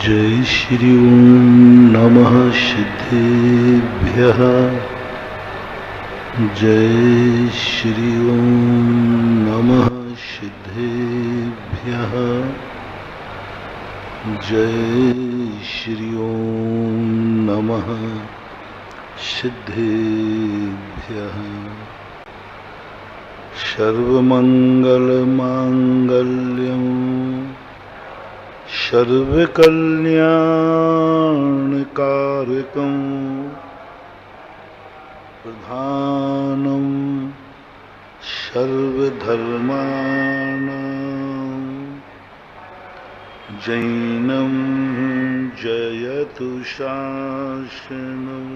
जय श्री ओम नमः सिद्धेभ्यः। जय श्री ओम नमः सिद्धेभ्यः। जय श्री ओम नमः सिद्धेभ्यः। सर्वमंगलमांगल्यं सर्वकल्याणकारकं प्रधानं सर्वधर्माणां जैनं जयतु शासनं।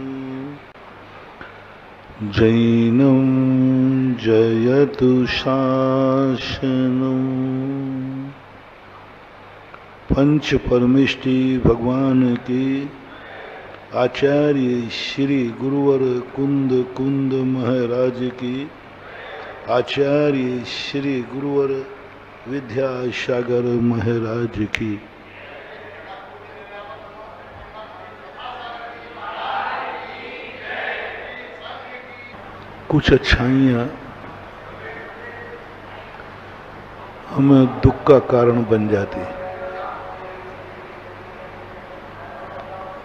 जैनं जयतु शासनं। पंच परमेष्टि भगवान के आचार्य श्री गुरुवर कुंद कुंद महाराज की, आचार्य श्री गुरुवर विद्यासागर महाराज की। कुछ अच्छाइयाँ हमें दुख का कारण बन जाती,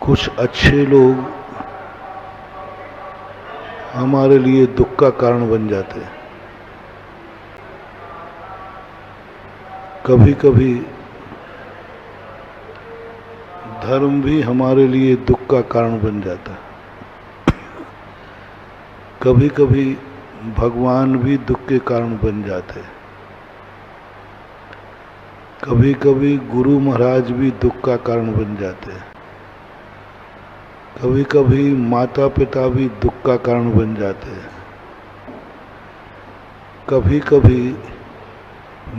कुछ अच्छे लोग हमारे लिए दुख का कारण बन जाते हैं। कभी कभी धर्म भी हमारे लिए दुख का कारण बन जाता है। कभी कभी भगवान भी दुख के कारण बन जाते हैं। कभी कभी गुरु महाराज भी दुख का कारण बन जाते हैं। कभी कभी माता पिता भी दुख का कारण बन जाते हैं। कभी कभी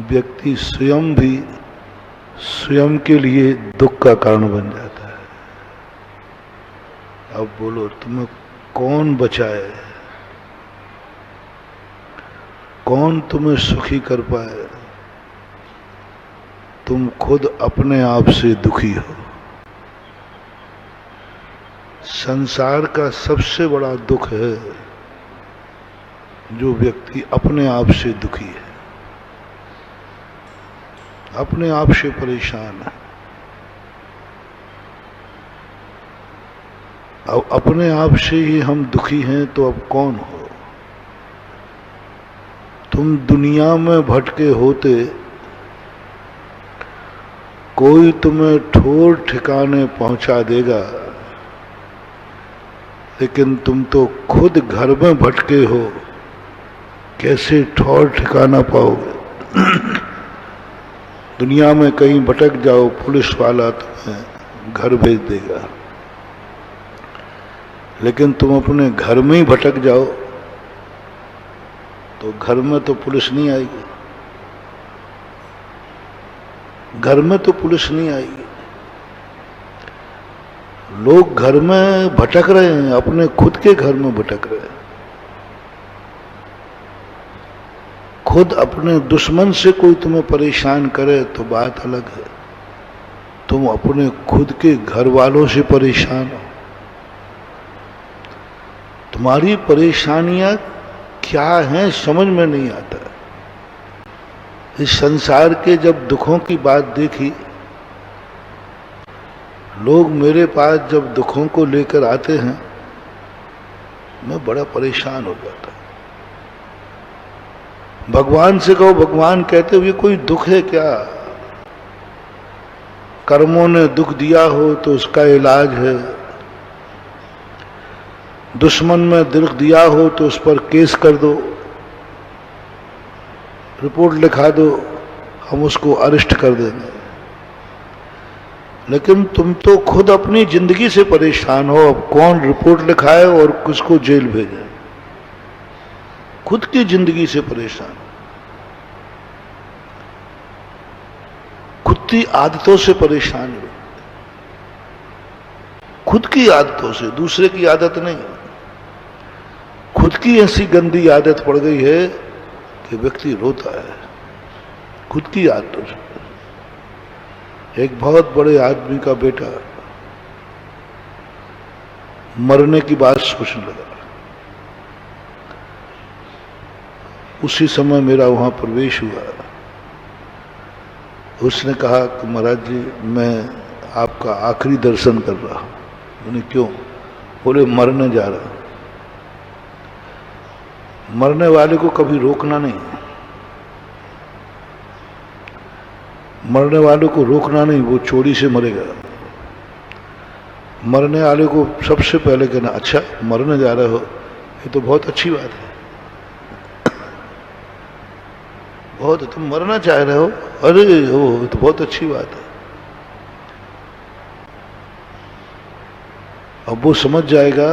व्यक्ति स्वयं भी स्वयं के लिए दुख का कारण बन जाता है। अब बोलो, तुम्हें कौन बचाए, कौन तुम्हें सुखी कर पाए? तुम खुद अपने आप से दुखी हो। संसार का सबसे बड़ा दुख है जो व्यक्ति अपने आप से दुखी है, अपने आप से परेशान है। अब अपने आप से ही हम दुखी हैं तो अब कौन हो? तुम दुनिया में भटके होते, कोई तुम्हें ठोर ठिकाने पहुंचा देगा, लेकिन तुम तो खुद घर में भटके हो, कैसे ठौर ठिकाना पाओगे? दुनिया में कहीं भटक जाओ, पुलिस वाला तुम्हें घर भेज देगा, लेकिन तुम अपने घर में ही भटक जाओ तो घर में तो पुलिस नहीं आएगी। घर में तो पुलिस नहीं आएगी। लोग घर में भटक रहे हैं, अपने खुद के घर में भटक रहे हैं। खुद अपने दुश्मन से कोई तुम्हें परेशान करे तो बात अलग है, तुम अपने खुद के घर वालों से परेशान हो। तुम्हारी परेशानियां क्या हैं समझ में नहीं आता। इस संसार के जब दुखों की बात देखी, लोग मेरे पास जब दुखों को लेकर आते हैं, मैं बड़ा परेशान हो जाता। भगवान से कहो, भगवान कहते हुए कोई दुख है क्या? कर्मों ने दुख दिया हो तो उसका इलाज है। दुश्मन में दुख दिया हो तो उस पर केस कर दो, रिपोर्ट लिखा दो, हम उसको अरेस्ट कर देंगे। लेकिन तुम तो खुद अपनी जिंदगी से परेशान हो। अब कौन रिपोर्ट लिखाए और किसको जेल भेजे? खुद की जिंदगी से परेशान, खुद की आदतों से परेशान हो, खुद की आदतों से, दूसरे की आदत नहीं। खुद की ऐसी गंदी आदत पड़ गई है कि व्यक्ति रोता है, खुद की आदतों से। एक बहुत बड़े आदमी का बेटा मरने की बात सोचने लगा। उसी समय मेरा वहां प्रवेश हुआ। उसने कहा कि महाराज जी, मैं आपका आखिरी दर्शन कर रहा हूं। मैंने क्यों? बोले मरने जा रहा। मरने वाले को कभी रोकना नहीं, मरने वाले को रोकना नहीं, वो चोरी से मरेगा। मरने वाले को सबसे पहले कहना, अच्छा मरने जा रहे हो, ये तो बहुत अच्छी बात है, बहुत, तुम मरना चाह रहे हो, अरे वो तो बहुत अच्छी बात है। अब वो समझ जाएगा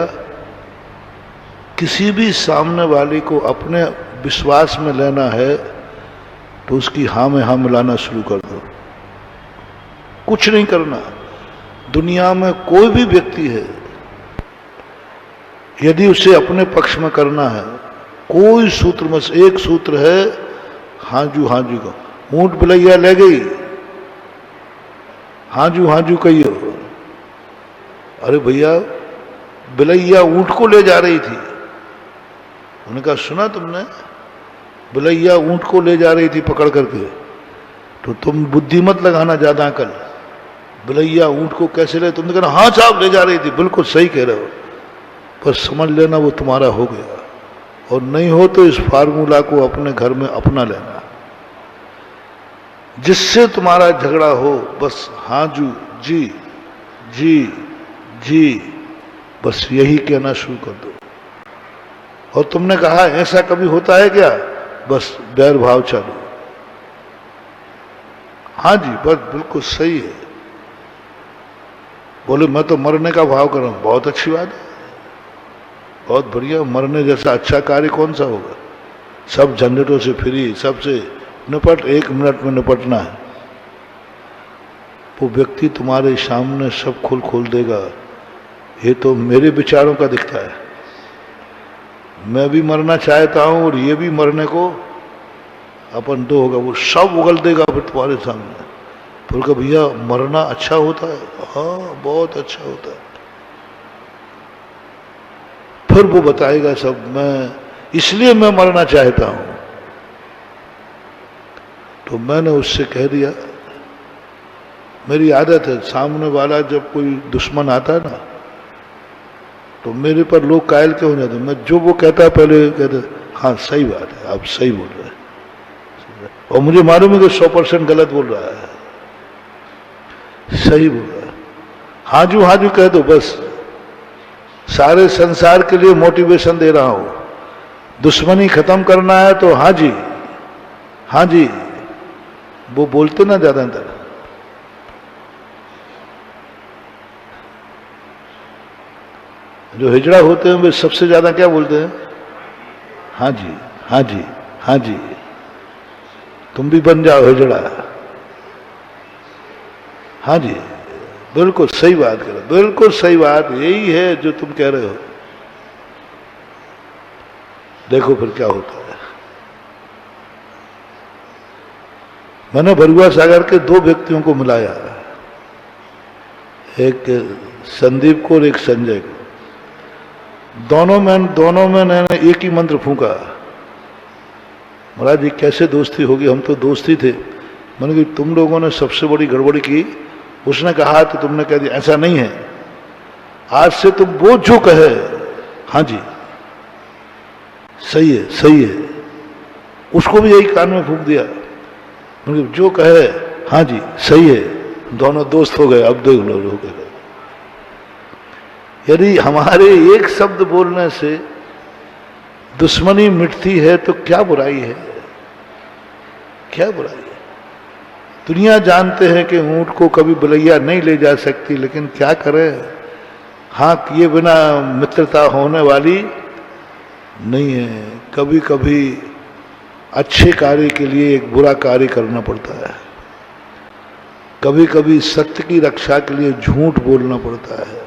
किसी भी सामने वाले को अपने विश्वास में लेना है तो उसकी हाँ में हाँ मिलाना शुरू कर दो, कुछ नहीं करना। दुनिया में कोई भी व्यक्ति है, यदि उसे अपने पक्ष में करना है, कोई सूत्र में से एक सूत्र है, हाजू हाजू का। ऊंट बिलैया ले गई, हाजू हाजू कहियो। अरे भैया, बिलैया ऊंट को ले जा रही थी। उन्होंने कहा, सुना तुमने? बिलैया ऊंट को ले जा रही थी पकड़ करके, तो तुम बुद्धि मत लगाना ज्यादा अकल। बिलैया ऊंट को कैसे ले? तुमने कहा हाँ साहब ले जा रही थी, बिल्कुल सही कह रहे हो, पर समझ लेना वो तुम्हारा हो गया, और नहीं हो तो इस फार्मूला को अपने घर में अपना लेना। जिससे तुम्हारा झगड़ा हो, बस हाँ जू जी जी जी, बस यही कहना शुरू कर दो। और तुमने कहा ऐसा कभी होता है क्या? बस बैर भाव चालू। हाँ जी, बस बिल्कुल सही है। बोले मैं तो मरने का भाव कर रहा हूं। बहुत अच्छी बात है, बहुत बढ़िया। मरने जैसा अच्छा कार्य कौन सा होगा? सब झंझटों से फ्री, सबसे निपट, 1 मिनट में निपटना है। वो व्यक्ति तुम्हारे सामने सब खोल देगा। ये तो मेरे विचारों का दिखता है, मैं भी मरना चाहता हूं और ये भी मरने को अपन दो होगा, वो सब उगल देगा फिर तुम्हारे सामने। फिर कहा भैया मरना अच्छा होता है? हाँ बहुत अच्छा होता है। फिर वो बताएगा सब, मैं इसलिए मैं मरना चाहता हूं। तो मैंने उससे कह दिया, मेरी आदत है, सामने वाला जब कोई दुश्मन आता है ना, तो मेरे पर लोग कायल क्यों हो जाते, मैं जो वो कहता है पहले कहते हाँ सही बात है, आप सही बोल रहे हैं, और मुझे मालूम है कि 100% गलत बोल रहा है, सही बोल रहा है। हाजू हाजू कह दो, बस सारे संसार के लिए मोटिवेशन दे रहा हूं। दुश्मनी खत्म करना है तो हाँ जी, हाँ जी। वो बोलते ना ज्यादातर, जो हिजड़ा होते हैं वे सबसे ज्यादा क्या बोलते हैं? हाँ जी, हाँ जी, हाँ जी। तुम भी बन जाओ हिजड़ा। हाँ जी, बिल्कुल सही बात करो, बिल्कुल सही बात, यही है जो तुम कह रहे हो। देखो फिर क्या होता है। मैंने भरुआ सागर के 2 व्यक्तियों को मिलाया, एक संदीप को और एक संजय को। दोनों में मैंने एक ही मंत्र फूंका, महाराज जी कैसे दोस्ती होगी, हम तो दोस्ती थे। मैंने कहा तुम लोगों ने सबसे बड़ी गड़बड़ी की। उसने कहा तो तुमने कह दिया ऐसा नहीं है, आज से तुम वो जो कहे हाँ जी सही है, सही है। उसको भी यही कान में फूंक दिया, जो कहे हाँ जी सही है। दोनों दोस्त हो गए। अब देख लो हो गए। यदि हमारे एक शब्द बोलने से दुश्मनी मिटती है तो क्या बुराई है, क्या बुराई है। दुनिया जानते हैं कि ऊंट को कभी बिलैया नहीं ले जा सकती, लेकिन क्या करें, हाथ किए बिना मित्रता होने वाली नहीं है। कभी कभी अच्छे कार्य के लिए एक बुरा कार्य करना पड़ता है, कभी कभी सत्य की रक्षा के लिए झूठ बोलना पड़ता है,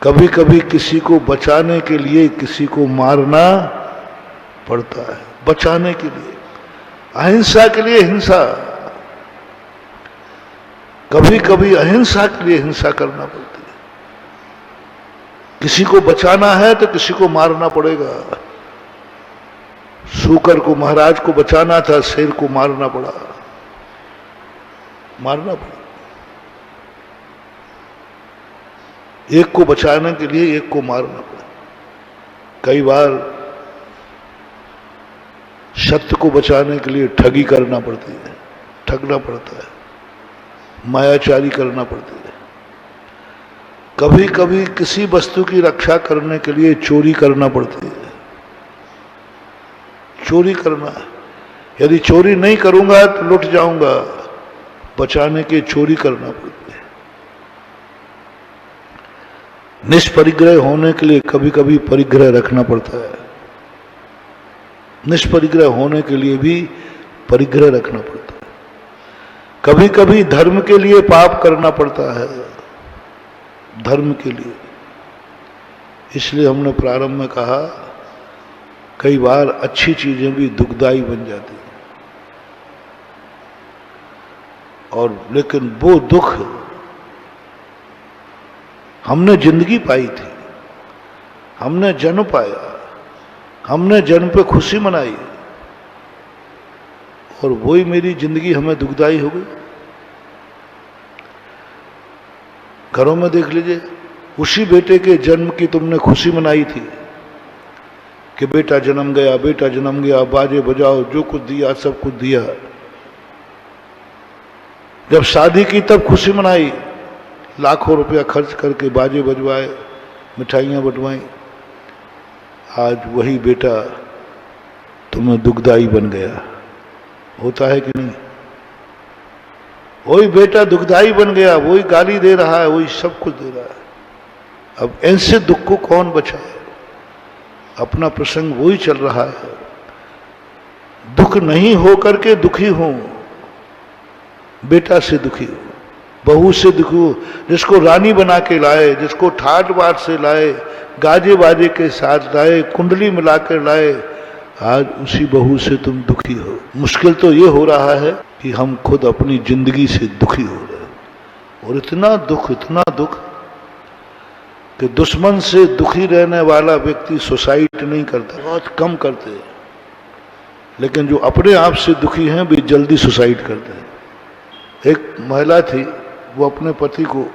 कभी कभी किसी को बचाने के लिए किसी को मारना पड़ता है, बचाने के लिए, अहिंसा के लिए हिंसा। कभी कभी अहिंसा के लिए हिंसा करना पड़ती है। किसी को बचाना है तो किसी को मारना पड़ेगा। शूकर को, महाराज को बचाना था, शेर को मारना पड़ा। एक को बचाने के लिए एक को मारना पड़ा। कई बार सत्य को बचाने के लिए ठगी करना पड़ती है, ठगना पड़ता है, मायाचारी करना पड़ती है। कभी कभी किसी वस्तु की रक्षा करने के लिए चोरी करना पड़ती है। चोरी करना है, यदि चोरी नहीं करूंगा तो लुट जाऊंगा, बचाने के चोरी करना पड़ती है। निष्परिग्रह होने के लिए कभी कभी परिग्रह रखना पड़ता है। निष्परिग्रह होने के लिए भी परिग्रह रखना पड़ता है। कभी कभी धर्म के लिए पाप करना पड़ता है, धर्म के लिए। इसलिए हमने प्रारंभ में कहा, कई बार अच्छी चीजें भी दुखदाई बन जाती हैं। और लेकिन वो दुख हमने जिंदगी पाई थी, हमने जन्म पाया, हमने जन्म पे खुशी मनाई, और वही मेरी जिंदगी हमें दुखदाई हो गई। घरों में देख लीजिए, उसी बेटे के जन्म की तुमने खुशी मनाई थी कि बेटा जन्म गया, बेटा जन्म गया, बाजे बजाओ, जो कुछ दिया सब कुछ दिया। जब शादी की तब खुशी मनाई, लाखों रुपया खर्च करके बाजे बजवाए, मिठाइयां बंटवाई। आज वही बेटा तुम्हें दुखदाई बन गया। होता है कि नहीं? वही बेटा दुखदाई बन गया, वही गाली दे रहा है, वही सब कुछ दे रहा है। अब ऐसे दुख को कौन बचाए? अपना प्रसंग वही चल रहा है। दुख नहीं हो करके दुखी हूं, बेटा से दुखी हो, बहू से दुखी हो, जिसको रानी बना के लाए, जिसको ठाट बाट से लाए, गाजे बाजे के साथ लाए, कुंडली मिलाकर लाए, आज उसी बहू से तुम दुखी हो। मुश्किल तो ये हो रहा है कि हम खुद अपनी जिंदगी से दुखी हो रहे हैं। और इतना दुख कि दुश्मन से दुखी रहने वाला व्यक्ति सुसाइड नहीं करता, बहुत कम करते हैं। लेकिन जो अपने आप से दुखी हैं वे जल्दी सुसाइड करते हैं। एक महिला थी, वो अपने पति को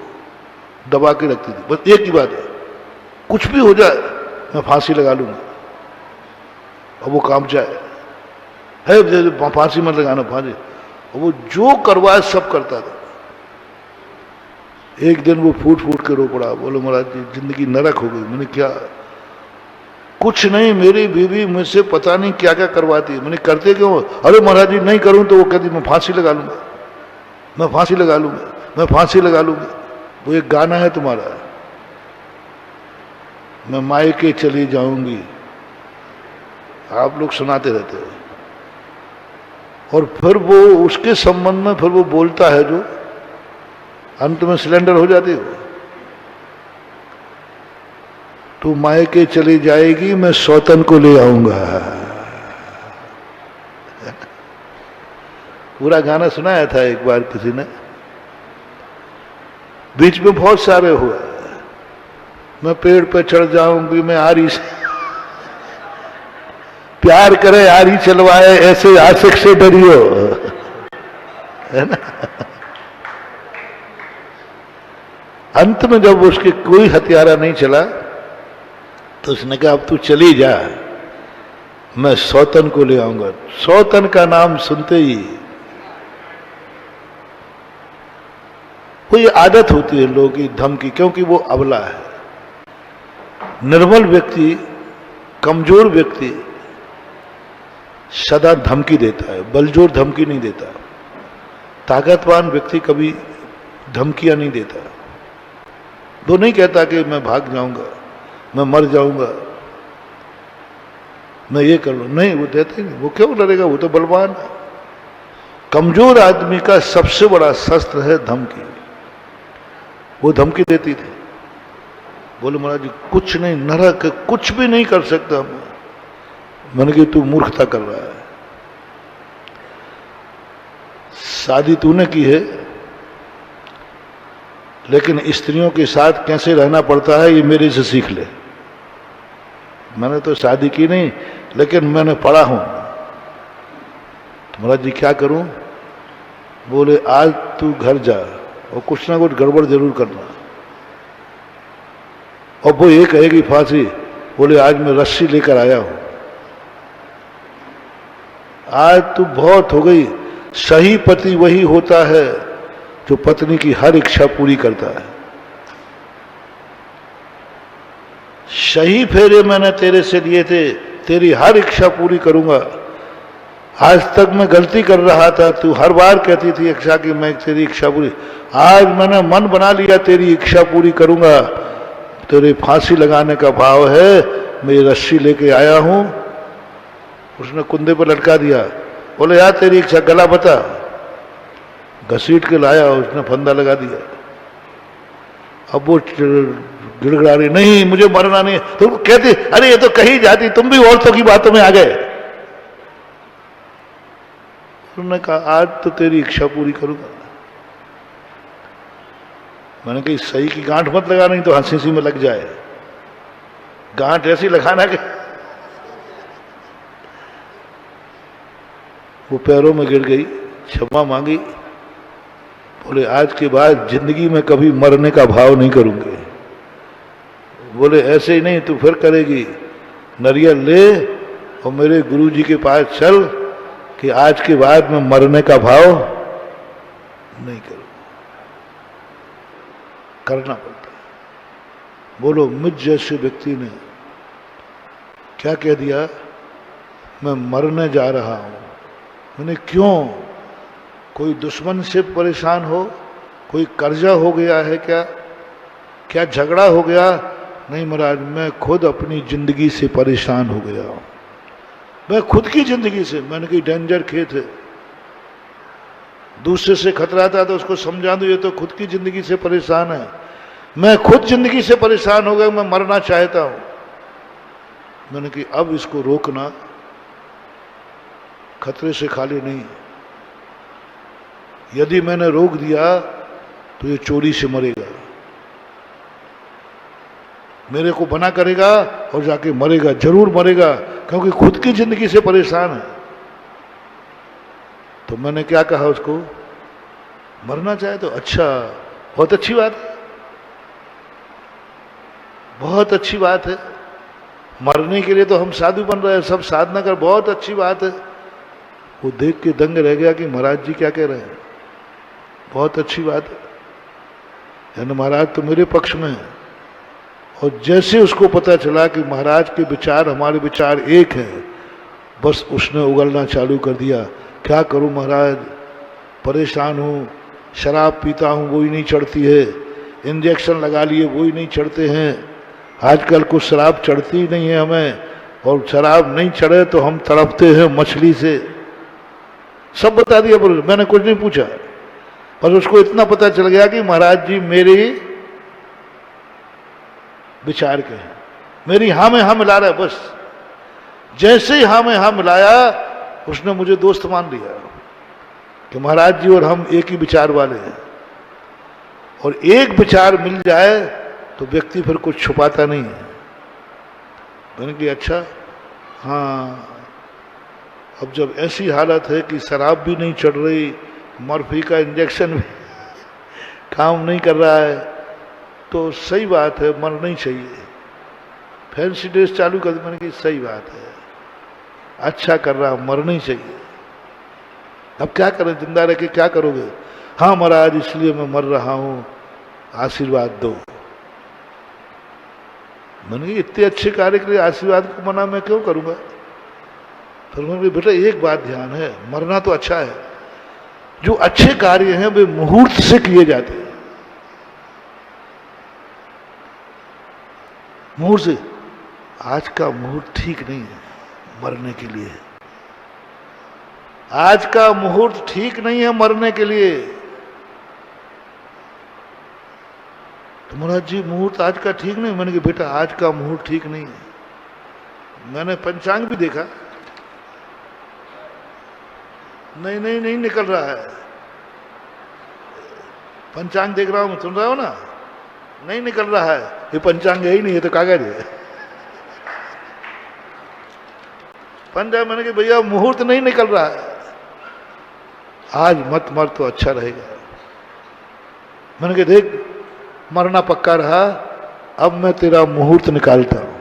दबा के रखती थी, बस एक ही बात है, कुछ भी हो जाए मैं फांसी लगा लूंगा, और वो काम जाए है, फांसी मत लगाना, फांसी। और वो जो करवाए सब करता था। एक दिन वो फूट फूट के रो पड़ा, बोलो महाराज जी जिंदगी नरक हो गई। मैंने क्या? कुछ नहीं, मेरी बीवी मुझसे पता नहीं क्या क्या करवाती है। मैंने करते क्यों? अरे महाराज जी नहीं करूं तो वो कहती मैं फांसी लगा लूंगा, मैं फांसी लगा लूंगा, मैं फांसी लगा लूंगा। वो एक गाना है तुम्हारा, मैं मायके चली जाऊंगी, आप लोग सुनाते रहते हो। और फिर वो उसके संबंध में फिर वो बोलता है जो अंत में सिलेंडर हो जाती हो, तू मायके चली जाएगी मैं सौतन को ले आऊंगा। पूरा गाना सुनाया था एक बार किसी ने, बीच में बहुत सारे हुए, मैं पेड़ पे चढ़ जाऊंगी, मैं आरी से प्यार करे आरी चलवाए, ऐसे आशिक से डरियो, है ना। अंत में जब उसके कोई हथियारा नहीं चला तो उसने कहा अब तू चली जा, मैं सौतन को ले आऊंगा। सौतन का नाम सुनते ही वो ये आदत होती है लोगों की धमकी, क्योंकि वो अबला है। निर्बल व्यक्ति, कमजोर व्यक्ति सदा धमकी देता है, बलजोर धमकी नहीं देता। ताकतवान व्यक्ति कभी धमकियां नहीं देता। वो नहीं कहता कि मैं भाग जाऊंगा, मैं मर जाऊंगा, मैं ये कर लूं, नहीं, वो देते नहीं। वो क्यों डरेगा? वो तो बलवान है। कमजोर आदमी का सबसे बड़ा शस्त्र है धमकी। वो धमकी देती थी, बोले महाराज जी कुछ नहीं, नरक कुछ भी नहीं कर सकता। मैंने कहा तू मूर्खता कर रहा है, शादी तूने की है, लेकिन स्त्रियों के साथ कैसे रहना पड़ता है ये मेरे से सीख ले। मैंने तो शादी की नहीं, लेकिन मैंने पढ़ा हूं। तो महाराज जी क्या करूं? बोले आज तू घर जा और कुछ ना कुछ गड़बड़ जरूर करना। और वो ये कहेगी फांसी, बोले आज मैं रस्सी लेकर आया हूं। आज तू बहुत हो गई। सही पति वही होता है जो पत्नी की हर इच्छा पूरी करता है। सही फेरे मैंने तेरे से लिए थे, तेरी हर इच्छा पूरी करूंगा। आज तक मैं गलती कर रहा था, तू हर बार कहती थी इच्छा की मैं तेरी इच्छा पूरी। आज मैंने मन बना लिया तेरी इच्छा पूरी करूंगा। तेरे फांसी लगाने का भाव है, मैं रस्सी लेके आया हूं। उसने कुंदे पर लटका दिया। बोले यार तेरी इच्छा, गला बता। घसीट के लाया, उसने फंदा लगा दिया। अब वो गिड़गिड़ा रही, नहीं मुझे मरना नहीं। तो कहती अरे ये तो कहीं जाती, तुम भी औरतों की बातों में आ गए। उन्होंने कहा आज तो तेरी इच्छा पूरी करूंगा। मैंने कही सही की गांठ मत लगा, नहीं तो हंसी सी में लग जाए। गांठ ऐसी लगाना कि वो पैरों में गिर गई, क्षमा मांगी। बोले आज के बाद जिंदगी में कभी मरने का भाव नहीं करूंगे। बोले ऐसे ही नहीं, तू फिर करेगी। नारियल ले और मेरे गुरुजी के पास चल कि आज के बाद मैं मरने का भाव नहीं करूं। करना पड़ता है। बोलो मुझ जैसे व्यक्ति ने क्या कह दिया, मैं मरने जा रहा हूं। मैंने क्यों? कोई दुश्मन से परेशान हो, कोई कर्जा हो गया है क्या, क्या झगड़ा हो गया? नहीं महाराज, मैं खुद अपनी जिंदगी से परेशान हो गया हूं। मैं खुद की जिंदगी से। मैंने कही डेंजर खेत है, दूसरे से खतरा था तो उसको समझा दो, ये तो खुद की जिंदगी से परेशान है। मैं खुद जिंदगी से परेशान हो गया, मैं मरना चाहता हूं। मैंने कही अब इसको रोकना खतरे से खाली नहीं। यदि मैंने रोक दिया तो ये चोरी से मरेगा, मेरे को बना करेगा और जाके मरेगा, जरूर मरेगा, क्योंकि खुद की जिंदगी से परेशान है। तो मैंने क्या कहा उसको, मरना चाहे तो अच्छा, बहुत अच्छी बात है, बहुत अच्छी बात है। मरने के लिए तो हम साधु बन रहे हैं, सब साधना कर, बहुत अच्छी बात है। वो देख के दंग रह गया कि महाराज जी क्या कह रहे हैं, बहुत अच्छी बात है, यानी महाराज तो मेरे पक्ष में है। और जैसे उसको पता चला कि महाराज के विचार हमारे विचार एक हैं, बस उसने उगलना चालू कर दिया। क्या करूं महाराज, परेशान हूं, शराब पीता हूं वो ही नहीं चढ़ती है, इंजेक्शन लगा लिए वो ही नहीं चढ़ते हैं, आजकल कुछ शराब चढ़ती ही नहीं है हमें, और शराब नहीं चढ़े तो हम तड़पते हैं मछली से। सब बता दिया, पर मैंने कुछ नहीं पूछा, पर उसको इतना पता चल गया कि महाराज जी मेरे विचार के हैं, मेरी हाँ में हाँ मिला रहा है। बस जैसे ही हाँ में हाँ मिलाया, उसने मुझे दोस्त मान लिया कि महाराज जी और हम एक ही विचार वाले हैं। और एक विचार मिल जाए तो व्यक्ति फिर कुछ छुपाता नहीं है। मैंने कहा अच्छा, हाँ अब जब ऐसी हालत है कि शराब भी नहीं चढ़ रही, मॉर्फी का इंजेक्शन भी काम नहीं कर रहा है, तो सही बात है, मरना ही चाहिए। फैंसी ड्रेस चालू कर दी। मैंने कहा सही बात है, अच्छा कर रहा, मरना ही चाहिए। अब क्या करें, जिंदा रह के क्या करोगे? हाँ महाराज इसलिए मैं मर रहा हूं, आशीर्वाद दो। मैंने कहा इतने अच्छे कार्य के लिए आशीर्वाद को मना मैं क्यों करूंगा? फिर मैंने बेटा एक बात ध्यान है, मरना तो अच्छा है, जो अच्छे कार्य हैं वे मुहूर्त से किए जाते हैं। मुहूर्त से, आज का मुहूर्त ठीक नहीं है मरने के लिए, आज का मुहूर्त ठीक नहीं है मरने के लिए। तो महाराज जी मुहूर्त आज का ठीक नहीं। मैंने कहा बेटा आज का मुहूर्त ठीक नहीं है। मैंने पंचांग भी देखा, नहीं निकल रहा है। पंचांग देख रहा हूं, सुन रहा हो ना, नहीं निकल रहा है, ये पंचांग है ही नहीं, ये तो कागज है। पंचांग मैंने कहा भैया मुहूर्त नहीं निकल रहा है, आज मत मर तो अच्छा रहेगा। मैंने कहा देख मरना पक्का रहा, अब मैं तेरा मुहूर्त निकालता हूं,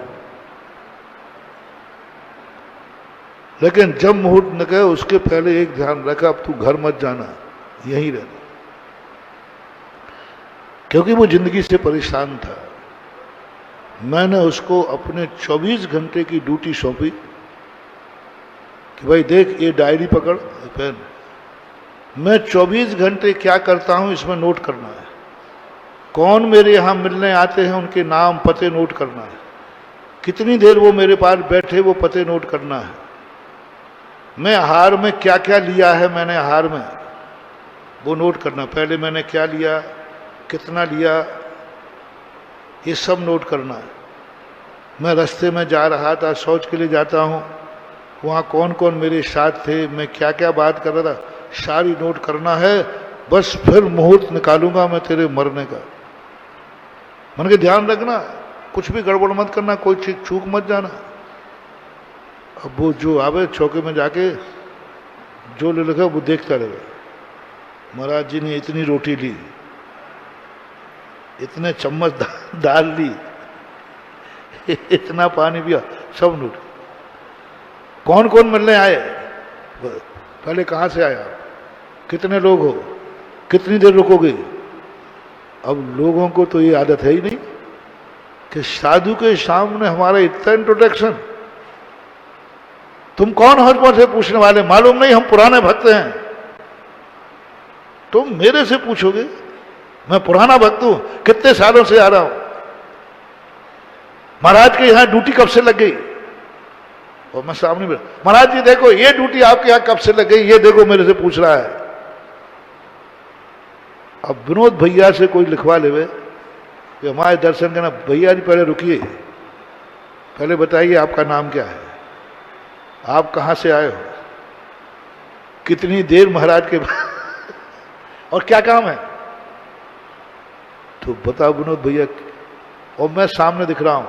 लेकिन जब मुहूर्त निकले उसके पहले एक ध्यान रखा, अब तू घर मत जाना, यहीं रहना। क्योंकि वो जिंदगी से परेशान था। मैंने उसको अपने 24 घंटे की ड्यूटी सौंपी कि भाई देख ये डायरी पकड़ पेन, मैं 24 घंटे क्या करता हूं इसमें नोट करना है, कौन मेरे यहां मिलने आते हैं उनके नाम पते नोट करना है, कितनी देर वो मेरे पास बैठे वो पते नोट करना है, मैं आहार में क्या क्या लिया है, मैंने आहार में वो नोट करना, पहले मैंने क्या लिया, कितना लिया, ये सब नोट करना है। मैं रास्ते में जा रहा था, शौच के लिए जाता हूँ, वहाँ कौन कौन मेरे साथ थे, मैं क्या क्या बात कर रहा था, सारी नोट करना है, बस फिर मुहूर्त निकालूंगा मैं तेरे मरने का। मैंने कहा ध्यान रखना, कुछ भी गड़बड़ मत करना, कोई चीज चूक मत जाना। अब वो जो आवे चौके में जाके जो ले लगा वो देखता रहेगा, महाराज जी ने इतनी रोटी ली, इतने चम्मच दाल ली, इतना पानी पिया, सब नोट। कौन कौन मिलने आए, पहले कहाँ से आया, कितने लोग हो, कितनी देर रुकोगे। अब लोगों को तो ये आदत है ही नहीं कि साधु के सामने हमारा इतना इंट्रोडक्शन, तुम कौन हो मुझसे पूछने वाले, मालूम नहीं हम पुराने भक्त हैं, तुम मेरे से पूछोगे, मैं पुराना भक्त हूं, कितने सालों से आ रहा हूं, महाराज के यहां ड्यूटी कब से लग गई। और मैं सामने में, महाराज जी देखो ये ड्यूटी आपके यहां कब से लग गई, ये देखो मेरे से पूछ रहा है। अब विनोद भैया से कोई लिखवा लेवे कि हमारे दर्शन करना, भैया जी पहले रुकिए, पहले बताइए आपका नाम क्या है, आप कहां से आए हो, कितनी देर महाराज के और क्या काम है, तो बताओ विनोद भैया। और मैं सामने दिख रहा हूं,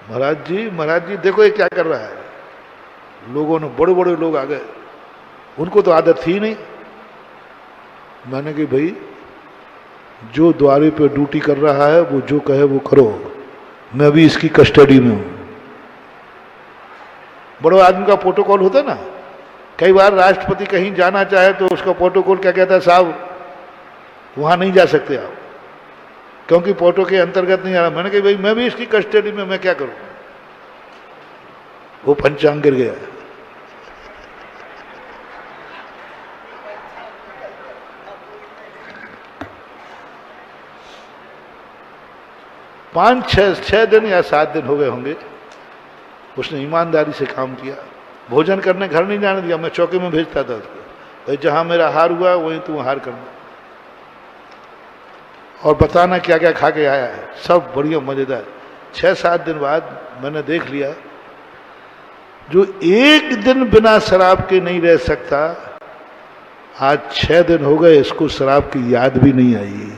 महाराज जी देखो ये क्या कर रहा है। लोगों ने, बड़े बड़े लोग आ गए, उनको तो आदत थी नहीं। मैंने कहा भाई जो द्वारे पे ड्यूटी कर रहा है वो जो कहे वो करो, मैं भी इसकी कस्टडी में हूं। बड़े आदमी का प्रोटोकॉल होता है ना, कई बार राष्ट्रपति कहीं जाना चाहे तो उसका प्रोटोकॉल क्या कहता है, साहब वहां नहीं जा सकते आप, क्योंकि फोटो के अंतर्गत नहीं आ रहा। मैंने कहा भाई मैं भी इसकी कस्टडी में, मैं क्या करूं। वो पंचांग गिर गया। पांच छह दिन या 7 दिन हो गए होंगे, उसने ईमानदारी से काम किया। भोजन करने घर नहीं जाने दिया, मैं चौके में भेजता था उसको, भाई जहां मेरा हार हुआ वहीं तू हार करना, और बताना क्या क्या खा के आया है, सब बढ़िया मजेदार। 6-7 दिन बाद मैंने देख लिया, जो एक दिन बिना शराब के नहीं रह सकता, आज 6 दिन हो गए इसको शराब की याद भी नहीं आई,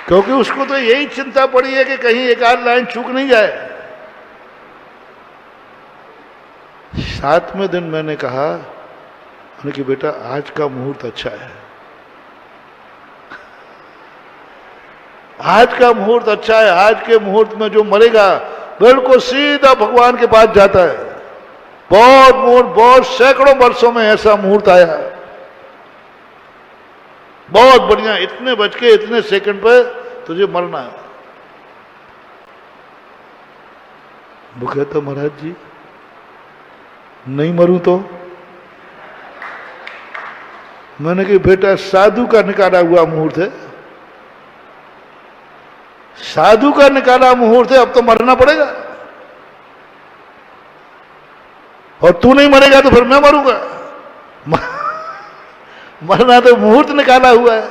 क्योंकि उसको तो यही चिंता पड़ी है कि कहीं एक आध लाइन चूक नहीं जाए। 7वें दिन मैंने कहा कि बेटा आज का मुहूर्त अच्छा है, आज का मुहूर्त अच्छा है, आज के मुहूर्त में जो मरेगा बिल्कुल सीधा भगवान के पास जाता है। बहुत सैकड़ों वर्षों में ऐसा मुहूर्त आया है, बहुत बढ़िया, इतने बज के इतने सेकंड पे तुझे मरना है। वो कहता महाराज जी नहीं मरूं तो। मैंने कहा बेटा साधु का निकाला हुआ मुहूर्त है, साधु का निकाला मुहूर्त है, अब तो मरना पड़ेगा, और तू नहीं मरेगा तो फिर मैं मरूंगा। मरना तो मुहूर्त निकाला हुआ है।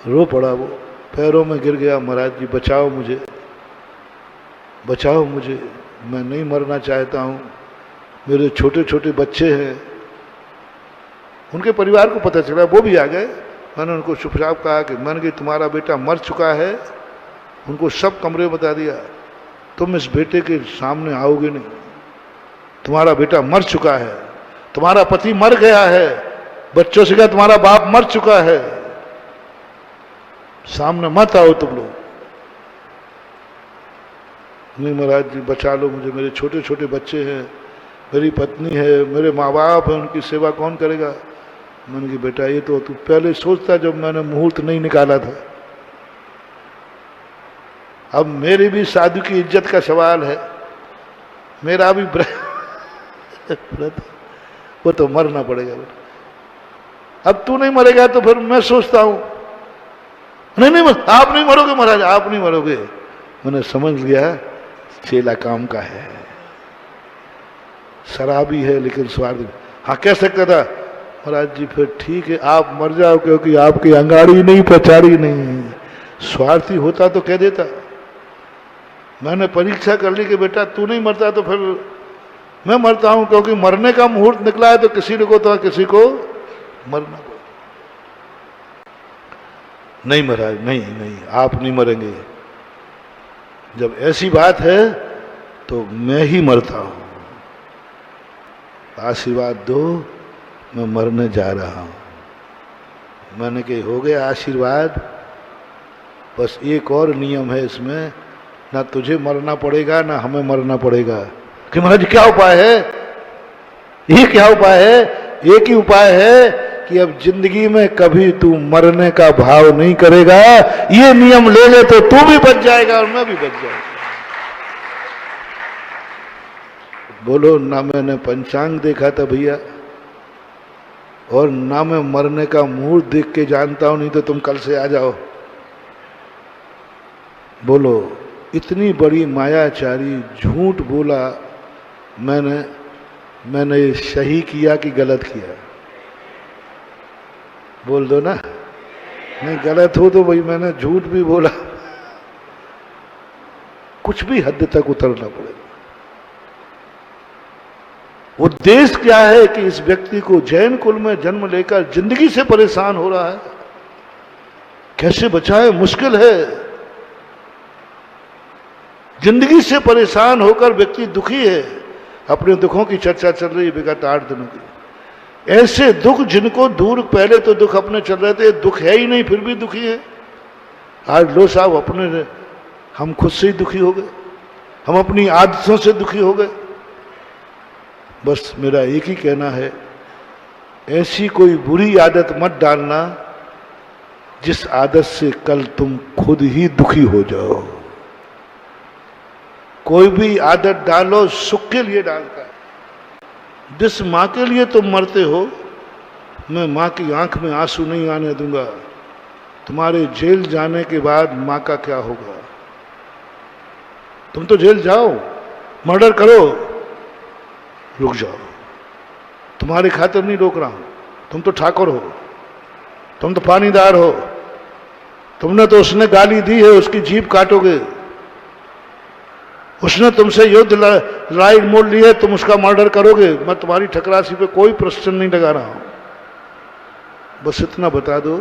रो पड़ा वो, पैरों में गिर गया, महाराज जी बचाओ मुझे, बचाओ मुझे, मैं नहीं मरना चाहता हूं, मेरे छोटे छोटे बच्चे हैं, उनके परिवार को पता चला, वो भी आ गए। मैंने उनको चुपचाप कहा कि मैंने कि तुम्हारा बेटा मर चुका है। उनको सब कमरे बता दिया, तुम इस बेटे के सामने आओगे नहीं, तुम्हारा बेटा मर चुका है, तुम्हारा पति मर गया है। बच्चों से कहा तुम्हारा बाप मर चुका है, सामने मत आओ तुम लोग। नहीं महाराज जी बचा लो मुझे, मेरे छोटे छोटे बच्चे हैं, मेरी पत्नी है, मेरे माँ बाप हैं, उनकी सेवा कौन करेगा। मैंने कहा बेटा ये तो तू पहले सोचता जब मैंने मुहूर्त नहीं निकाला था। अब मेरी भी साधु की इज्जत का सवाल है, मेरा भी व्रत वो तो मरना पड़ेगा बेटा। अब तू नहीं मरेगा तो फिर मैं सोचता हूं नहीं आप नहीं मरोगे महाराज, आप नहीं मरोगे। मैंने समझ लिया चेला काम का है, शराबी है लेकिन स्वार्थी। हाँ कह सकता था महाराज जी फिर ठीक है आप मर जाओ क्योंकि आपकी अंगाड़ी नहीं पचाड़ी नहीं। स्वार्थी होता तो कह देता। मैंने परीक्षा कर ली कि बेटा तू नहीं मरता तो फिर मैं मरता हूं, क्योंकि मरने का मुहूर्त निकला है तो किसी को तो किसी को मरना पड़ेगा। नहीं महाराज नहीं आप नहीं मरेंगे, जब ऐसी बात है तो मैं ही मरता हूं, आशीर्वाद दो मैं मरने जा रहा हूं। मैंने कहा हो गया आशीर्वाद, बस एक और नियम है इसमें, ना तुझे मरना पड़ेगा ना हमें मरना पड़ेगा। कि महाराज क्या उपाय है, ये क्या उपाय है। एक ही उपाय है कि अब जिंदगी में कभी तू मरने का भाव नहीं करेगा, ये नियम ले ले तो तू भी बच जाएगा और मैं भी बच जाऊंगा। बोलो ना मैंने पंचांग देखा था भैया, और ना मैं मरने का मुहूर्त देख के जानता हूं, नहीं तो तुम कल से आ जाओ। बोलो इतनी बड़ी मायाचारी झूठ बोला मैंने सही किया कि गलत किया। बोल दो ना, नहीं गलत हो तो भाई मैंने झूठ भी बोला, कुछ भी हद तक उतरना पड़ेगा। उद्देश्य क्या है कि इस व्यक्ति को जैन कुल में जन्म लेकर जिंदगी से परेशान हो रहा है, कैसे बचाए, मुश्किल है। जिंदगी से परेशान होकर व्यक्ति दुखी है, अपने दुखों की चर्चा चल रही है विगत 8 दिनों की। ऐसे दुख जिनको दूर, पहले तो दुख अपने चल रहे थे, दुख है ही नहीं फिर भी दुखी है। आज लो साहब अपने, हम खुद से ही दुखी हो गए, हम अपनी आदतों से दुखी हो गए। बस मेरा एक ही कहना है, ऐसी कोई बुरी आदत मत डालना जिस आदत से कल तुम खुद ही दुखी हो जाओ। कोई भी आदत डालो सुख के लिए डालता है। जिस माँ के लिए तुम मरते हो, मैं माँ की आंख में आंसू नहीं आने दूंगा। तुम्हारे जेल जाने के बाद माँ का क्या होगा। तुम तो जेल जाओ, मर्डर करो, रुक जाओ, तुम्हारे खातिर नहीं रोक रहा हूं। तुम तो ठाकुर हो, तुम तो पानीदार हो, तुमने तो उसने गाली दी है उसकी जीभ काटोगे, उसने तुमसे युद्ध लड़ाई मोड़ ली है, तुम उसका मर्डर करोगे। मैं तुम्हारी ठकरासी पे कोई प्रश्न नहीं लगा रहा हूं, बस इतना बता दो,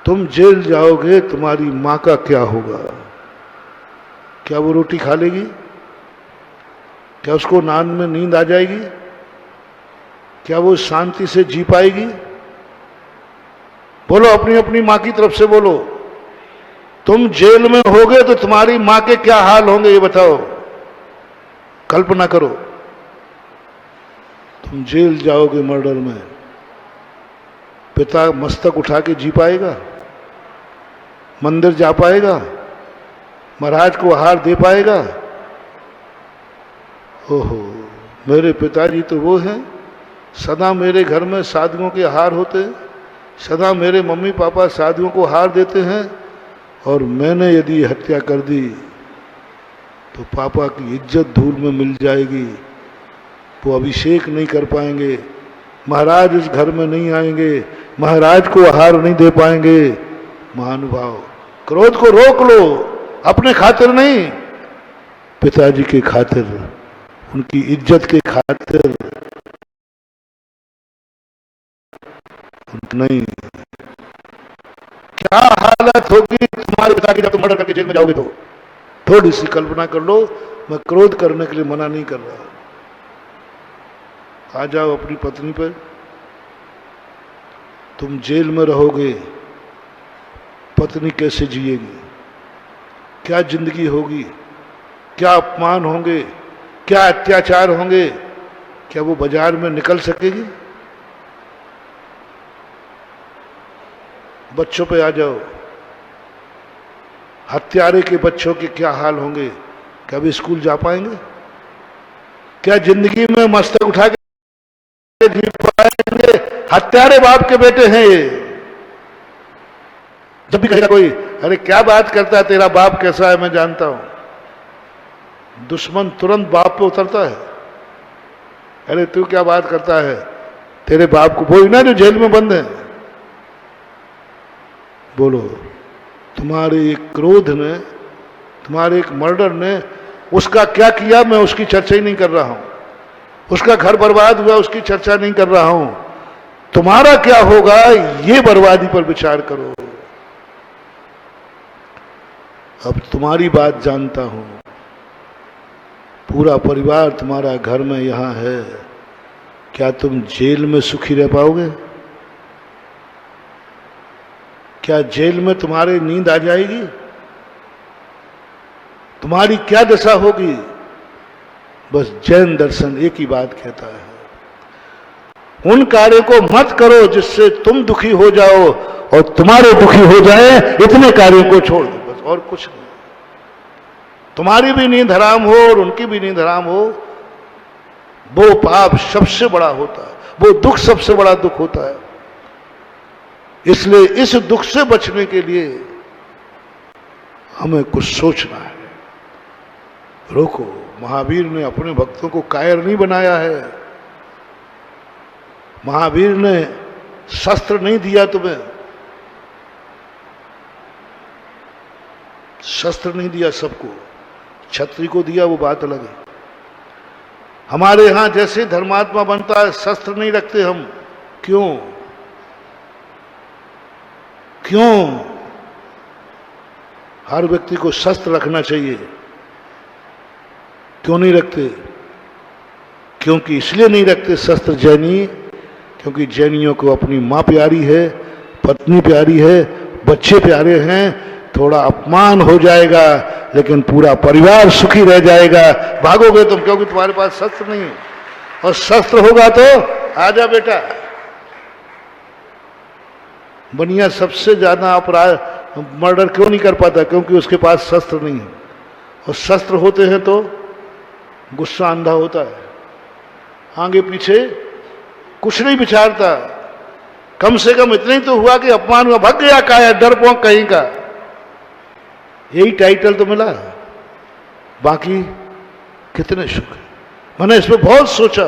तुम जेल जाओगे, तुम्हारी मां का क्या होगा। क्या वो रोटी खा लेगी? क्या उसको नान में नींद आ जाएगी? क्या वो शांति से जी पाएगी? बोलो अपनी अपनी मां की तरफ से बोलो। तुम जेल में होगे तो तुम्हारी मां के क्या हाल होंगे ये बताओ, कल्पना करो। तुम जेल जाओगे मर्डर में, पिता मस्तक उठा के जी पाएगा? मंदिर जा पाएगा? महाराज को आहार दे पाएगा? ओहो, मेरे पिताजी तो वो हैं, सदा मेरे घर में साधुओं के आहार होते, सदा मेरे मम्मी पापा साधुओं को आहार देते हैं, और मैंने यदि हत्या कर दी तो पापा की इज्जत धूल में मिल जाएगी, वो अभिषेक नहीं कर पाएंगे, महाराज इस घर में नहीं आएंगे, महाराज को आहार नहीं दे पाएंगे। महानुभाव, क्रोध को रोक लो, अपने खातिर नहीं, पिताजी के खातिर, उनकी इज्जत के खातिर। नहीं, क्या हालत होगी तुम्हारे पिता की जब तुम मर्डर करके जेल में जाओगे तो। थोड़ी सी कल्पना कर लो। मैं क्रोध करने के लिए मना नहीं कर रहा। आ जाओ अपनी पत्नी पर। तुम जेल में रहोगे, पत्नी कैसे जिएगी? क्या जिंदगी होगी? क्या अपमान होंगे? क्या अत्याचार होंगे? क्या वो बाजार में निकल सकेगी? बच्चों पे आ जाओ। हत्यारे के बच्चों के क्या हाल होंगे? क्या वे स्कूल जा पाएंगे? क्या जिंदगी में मस्तक उठा के जी पाएंगे? हत्यारे बाप के बेटे हैं ये। जब भी कहेगा कोई, अरे क्या बात करता है, तेरा बाप कैसा है मैं जानता हूं, दुश्मन तुरंत बाप पे उतरता है। अरे तू क्या बात करता है, तेरे बाप को, वो ना जो जेल में बंद है। बोलो, तुम्हारे एक क्रोध ने, तुम्हारे एक मर्डर ने उसका क्या किया, मैं उसकी चर्चा ही नहीं कर रहा हूं। उसका घर बर्बाद हुआ, उसकी चर्चा नहीं कर रहा हूं। तुम्हारा क्या होगा ये बर्बादी पर विचार करो। अब तुम्हारी बात जानता हूं, पूरा परिवार तुम्हारा घर में यहां है। क्या तुम जेल में सुखी रह पाओगे? क्या जेल में तुम्हारी नींद आ जाएगी? तुम्हारी क्या दशा होगी? बस जैन दर्शन एक ही बात कहता है, उन कार्यों को मत करो जिससे तुम दुखी हो जाओ और तुम्हारे दुखी हो जाए, इतने कार्यों को छोड़ दो बस, और कुछ नहीं। तुम्हारी भी नींद हराम हो और उनकी भी नींद हराम हो, वो पाप सबसे बड़ा होता है, वो दुख सबसे बड़ा दुख होता है। इसलिए इस दुख से बचने के लिए हमें कुछ सोचना है। रोको, महावीर ने अपने भक्तों को कायर नहीं बनाया है। महावीर ने शस्त्र नहीं दिया तुम्हें, शस्त्र नहीं दिया सबको, छत्री को दिया, वो बात अलग है। हमारे यहां जैसे धर्मात्मा बनता है शस्त्र नहीं रखते हम। क्यों? क्यों? हर व्यक्ति को शस्त्र रखना चाहिए। क्यों नहीं रखते? क्योंकि इसलिए नहीं रखते शस्त्र जैनी, क्योंकि जैनियों को अपनी मां प्यारी है, पत्नी प्यारी है, बच्चे प्यारे हैं। थोड़ा अपमान हो जाएगा लेकिन पूरा परिवार सुखी रह जाएगा। भागोगे तुम क्योंकि तुम्हारे पास शस्त्र नहीं है, और शस्त्र होगा तो आजा बेटा। बनिया सबसे ज्यादा अपराध मर्डर क्यों नहीं कर पाता? क्योंकि उसके पास शस्त्र नहीं है। और शस्त्र होते हैं तो गुस्सा अंधा होता है, आगे पीछे कुछ नहीं विचारता। कम से कम इतना ही तो हुआ कि अपमान हुआ, भाग गया काया डरपोक कहीं का, यही टाइटल तो मिला। बाकी कितने सुख है। मैंने इस पर बहुत सोचा,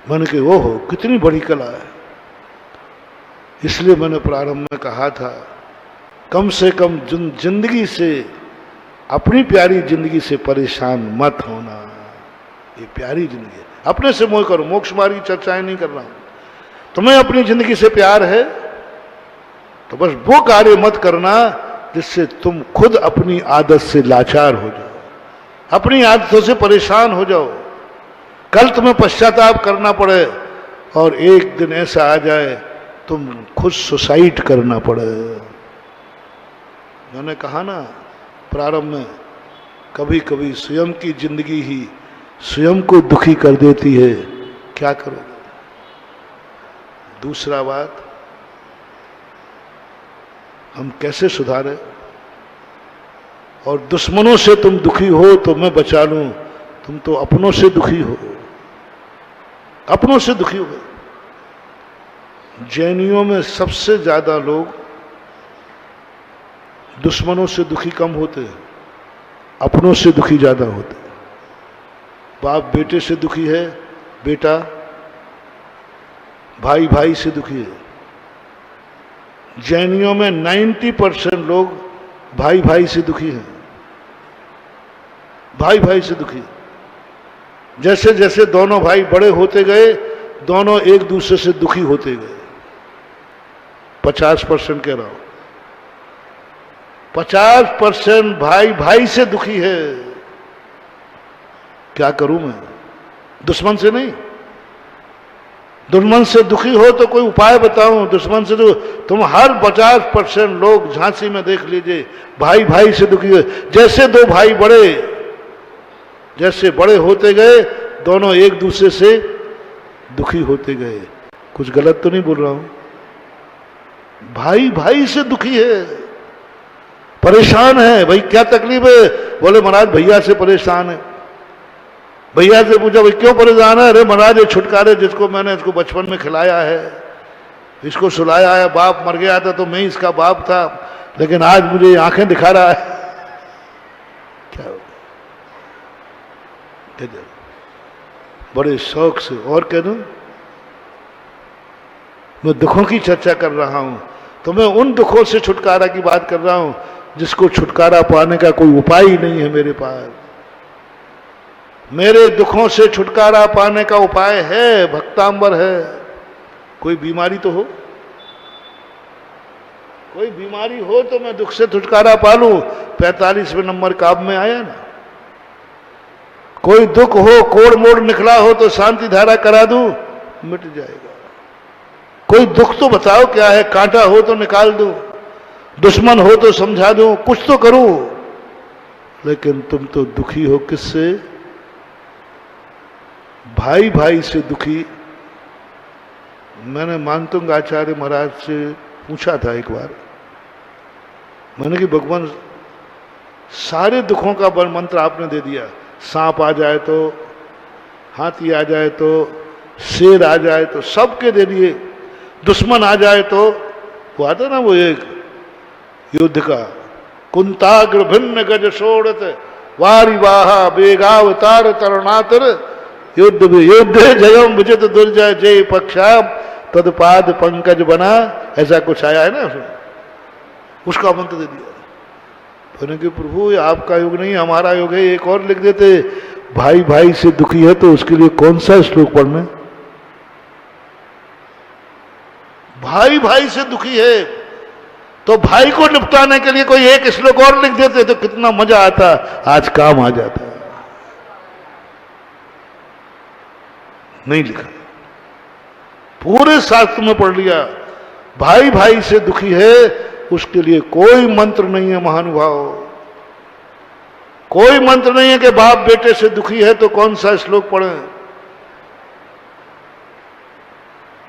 मैंने कि ओहो कितनी बड़ी कला है। इसलिए मैंने प्रारंभ में कहा था, कम से कम जिंदगी से, अपनी प्यारी जिंदगी से परेशान मत होना। ये प्यारी जिंदगी है, अपने से मोह करो। मोक्ष मार्ग की चर्चाएं नहीं कर रहा हूं। तुम्हें अपनी जिंदगी से प्यार है तो बस वो कार्य मत करना जिससे तुम खुद अपनी आदत से लाचार हो जाओ, अपनी आदतों से परेशान हो जाओ। कल तुम्हें पश्चाताप करना पड़े और एक दिन ऐसा आ जाए तुम खुद सुसाइड करना पड़े। मैंने कहा ना प्रारंभ में, कभी कभी स्वयं की जिंदगी ही स्वयं को दुखी कर देती है। क्या करोगे? दूसरा बात, हम कैसे सुधारें? और दुश्मनों से तुम दुखी हो तो मैं बचा लूं, तुम तो अपनों से दुखी हो, अपनों से दुखी हो गए। जैनियों में सबसे ज्यादा लोग दुश्मनों से दुखी कम होते हैं, अपनों से दुखी ज्यादा होते हैं। बाप बेटे से दुखी है, बेटा भाई भाई से दुखी है। जैनियों में 90% लोग भाई भाई से दुखी हैं, भाई भाई से दुखी। जैसे जैसे दोनों भाई बड़े होते गए दोनों एक दूसरे से दुखी होते गए। 50% कह रहा हूं, 50% भाई भाई से दुखी है। क्या करूं मैं? दुश्मन से नहीं, दुश्मन से दुखी हो तो कोई उपाय बताऊं। दुश्मन से तो तुम हर 50% लोग झांसी में देख लीजिए, भाई भाई से दुखी है। जैसे दो भाई जैसे बड़े होते गए, दोनों एक दूसरे से दुखी होते गए। कुछ गलत तो नहीं बोल रहा हूं? भाई भाई से दुखी है, परेशान है। भाई क्या तकलीफ है? बोले महाराज भैया से परेशान है। भैया से पूछा भाई क्यों परेशान है? अरे महाराज ये छुटकारे जिसको मैंने इसको बचपन में खिलाया है, इसको सुलाया है, बाप मर गया था तो मैं इसका बाप था, लेकिन आज मुझे आंखें दिखा रहा है। क्या हो गया? बड़े शौक से। और कह दूं, मैं दुखों की चर्चा कर रहा हूं तो मैं उन दुखों से छुटकारा की बात कर रहा हूं जिसको छुटकारा पाने का कोई उपाय ही नहीं है मेरे पास। मेरे दुखों से छुटकारा पाने का उपाय है, भक्तांबर है। कोई बीमारी तो हो, कोई बीमारी हो तो मैं दुख से छुटकारा पा लूं। 45वें नंबर काब में आया ना। कोई दुख हो, कोड़ मोड़ निकला हो तो शांति धारा करा दूं, मिट जाएगा। कोई दुख तो बताओ क्या है? कांटा हो तो निकाल दूं, दुश्मन हो तो समझा दूं, कुछ तो करूं। लेकिन तुम तो दुखी हो किससे? भाई भाई से दुखी। मैंने मानतुंग आचार्य महाराज से पूछा था एक बार, मैंने कि भगवान सारे दुखों का बल मंत्र आपने दे दिया। सांप आ जाए तो, हाथी आ जाए तो, शेर आ जाए तो, सबके दे दिए। दुश्मन आ जाए तो, वो आता ना वो एक युद्ध का, कुंताग्र भिन्न गज सोड़त वारी वाहा बेगावतार तरुणातर युद्ध जयम विजित दुर्जय जय पक्षा तदपाद पंकज बना। ऐसा कुछ आया है ना उसमें, उसका मंत्र दे दिया। कहने कि प्रभु ये आपका युग नहीं हमारा युग है। एक और लिख देते, भाई भाई से दुखी है तो उसके लिए कौन सा श्लोक पढ़ना? भाई भाई से दुखी है तो भाई को निपटाने के लिए कोई एक श्लोक और लिख देते तो कितना मजा आता, आज काम आ जाता। नहीं लिखा, पूरे शास्त्र में पढ़ लिया। भाई भाई से दुखी है उसके लिए कोई मंत्र नहीं है महानुभाव। कोई मंत्र नहीं है कि बाप बेटे से दुखी है तो कौन सा श्लोक पढ़े।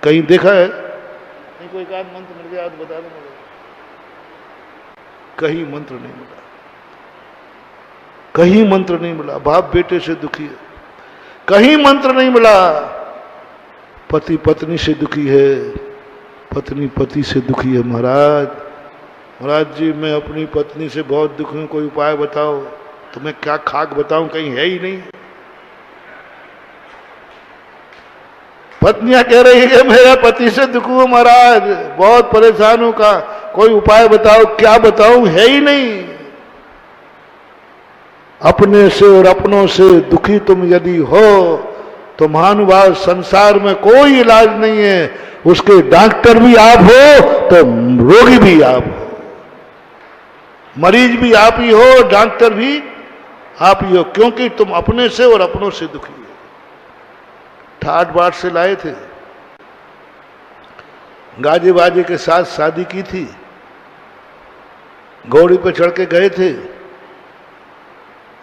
कहीं देखा है? नहीं, कोई एक मंत्र मिल गया तो बता दो। कहीं मंत्र नहीं मिला, कहीं मंत्र नहीं मिला। बाप बेटे से दुखी है, कहीं मंत्र नहीं मिला। पति पत्नी से दुखी है, पत्नी पति से दुखी है। महाराज जी मैं अपनी पत्नी से बहुत दुखी हूं, कोई उपाय बताओ। तो मैं क्या खाक बताऊं, कहीं है ही नहीं। पत्नियां कह रही है मेरा पति से दुखी हूं महाराज, बहुत परेशान हूं, का कोई उपाय बताओ। क्या बताऊं, है ही नहीं। अपने से और अपनों से दुखी तुम यदि हो तो महानुभाव संसार में कोई इलाज नहीं है। उसके डॉक्टर भी आप हो तो रोगी भी आप हो, मरीज भी आप ही हो, डॉक्टर भी आप ही हो, क्योंकि तुम अपने से और अपनों से दुखी हो। ठाट बाट से लाए थे, गाजे बाजे के साथ शादी की थी, घोड़ी पे चढ़ के गए थे,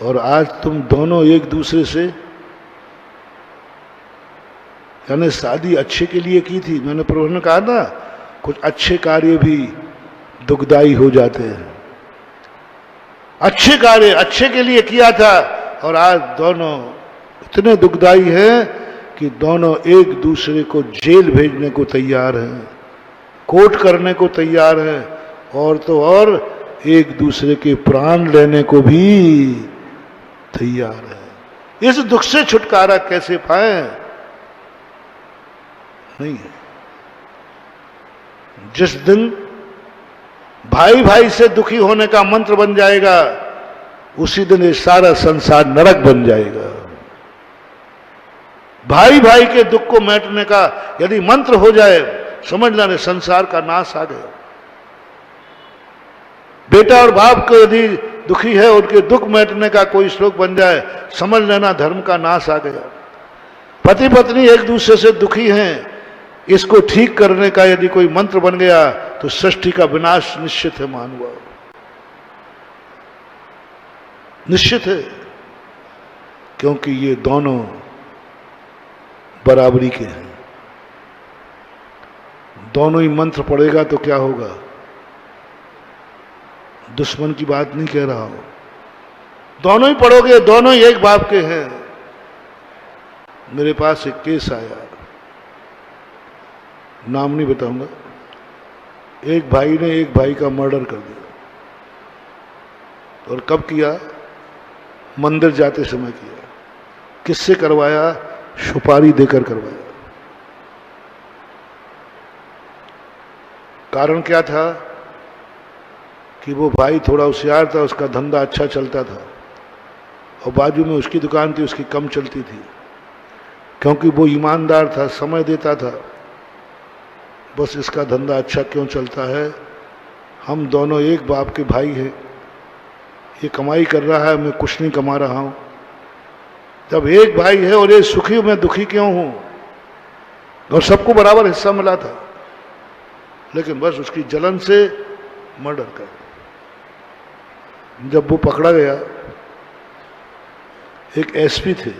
और आज तुम दोनों एक दूसरे से, यानी शादी अच्छे के लिए की थी। मैंने प्रभु ने कहा ना, कुछ अच्छे कार्य भी दुखदाई हो जाते हैं। अच्छे कार्य अच्छे के लिए किया था और आज दोनों इतने दुखदाई हैं कि दोनों एक दूसरे को जेल भेजने को तैयार हैं, कोर्ट करने को तैयार हैं, और तो और एक दूसरे के प्राण लेने को भी तैयार है। इस दुख से छुटकारा कैसे पाए? नहीं है। जिस दिन भाई भाई से दुखी होने का मंत्र बन जाएगा, उसी दिन ये सारा संसार नरक बन जाएगा। भाई भाई के दुख को मिटाने का यदि मंत्र हो जाए, समझ लेना संसार का नाश आ गया। बेटा और बाप को यदि दुखी है, उनके दुख मिटने का कोई श्लोक बन जाए, समझ लेना धर्म का नाश आ गया। पति पत्नी एक दूसरे से दुखी हैं, इसको ठीक करने का यदि कोई मंत्र बन गया तो सृष्टि का विनाश निश्चित है। मानवा निश्चित है, क्योंकि ये दोनों बराबरी के हैं। दोनों ही मंत्र पड़ेगा तो क्या होगा? दुश्मन की बात नहीं कह रहा हूं, दोनों ही पढ़ोगे, दोनों ही एक बाप के हैं। मेरे पास एक केस आया, नाम नहीं बताऊंगा। एक भाई ने एक भाई का मर्डर कर दिया, और कब किया? मंदिर जाते समय किया। किससे करवाया? सुपारी देकर करवाया। कारण क्या था कि वो भाई थोड़ा होशियार था, उसका धंधा अच्छा चलता था, और बाजू में उसकी दुकान थी, उसकी कम चलती थी। क्योंकि वो ईमानदार था, समय देता था, बस इसका धंधा अच्छा क्यों चलता है? हम दोनों एक बाप के भाई हैं, ये कमाई कर रहा है, मैं कुछ नहीं कमा रहा हूं। जब एक भाई है और ये सुखी, मैं दुखी क्यों हूं? और सबको बराबर हिस्सा मिला था, लेकिन बस उसकी जलन से मर्डर कर। जब वो पकड़ा गया, एक एसपी थे,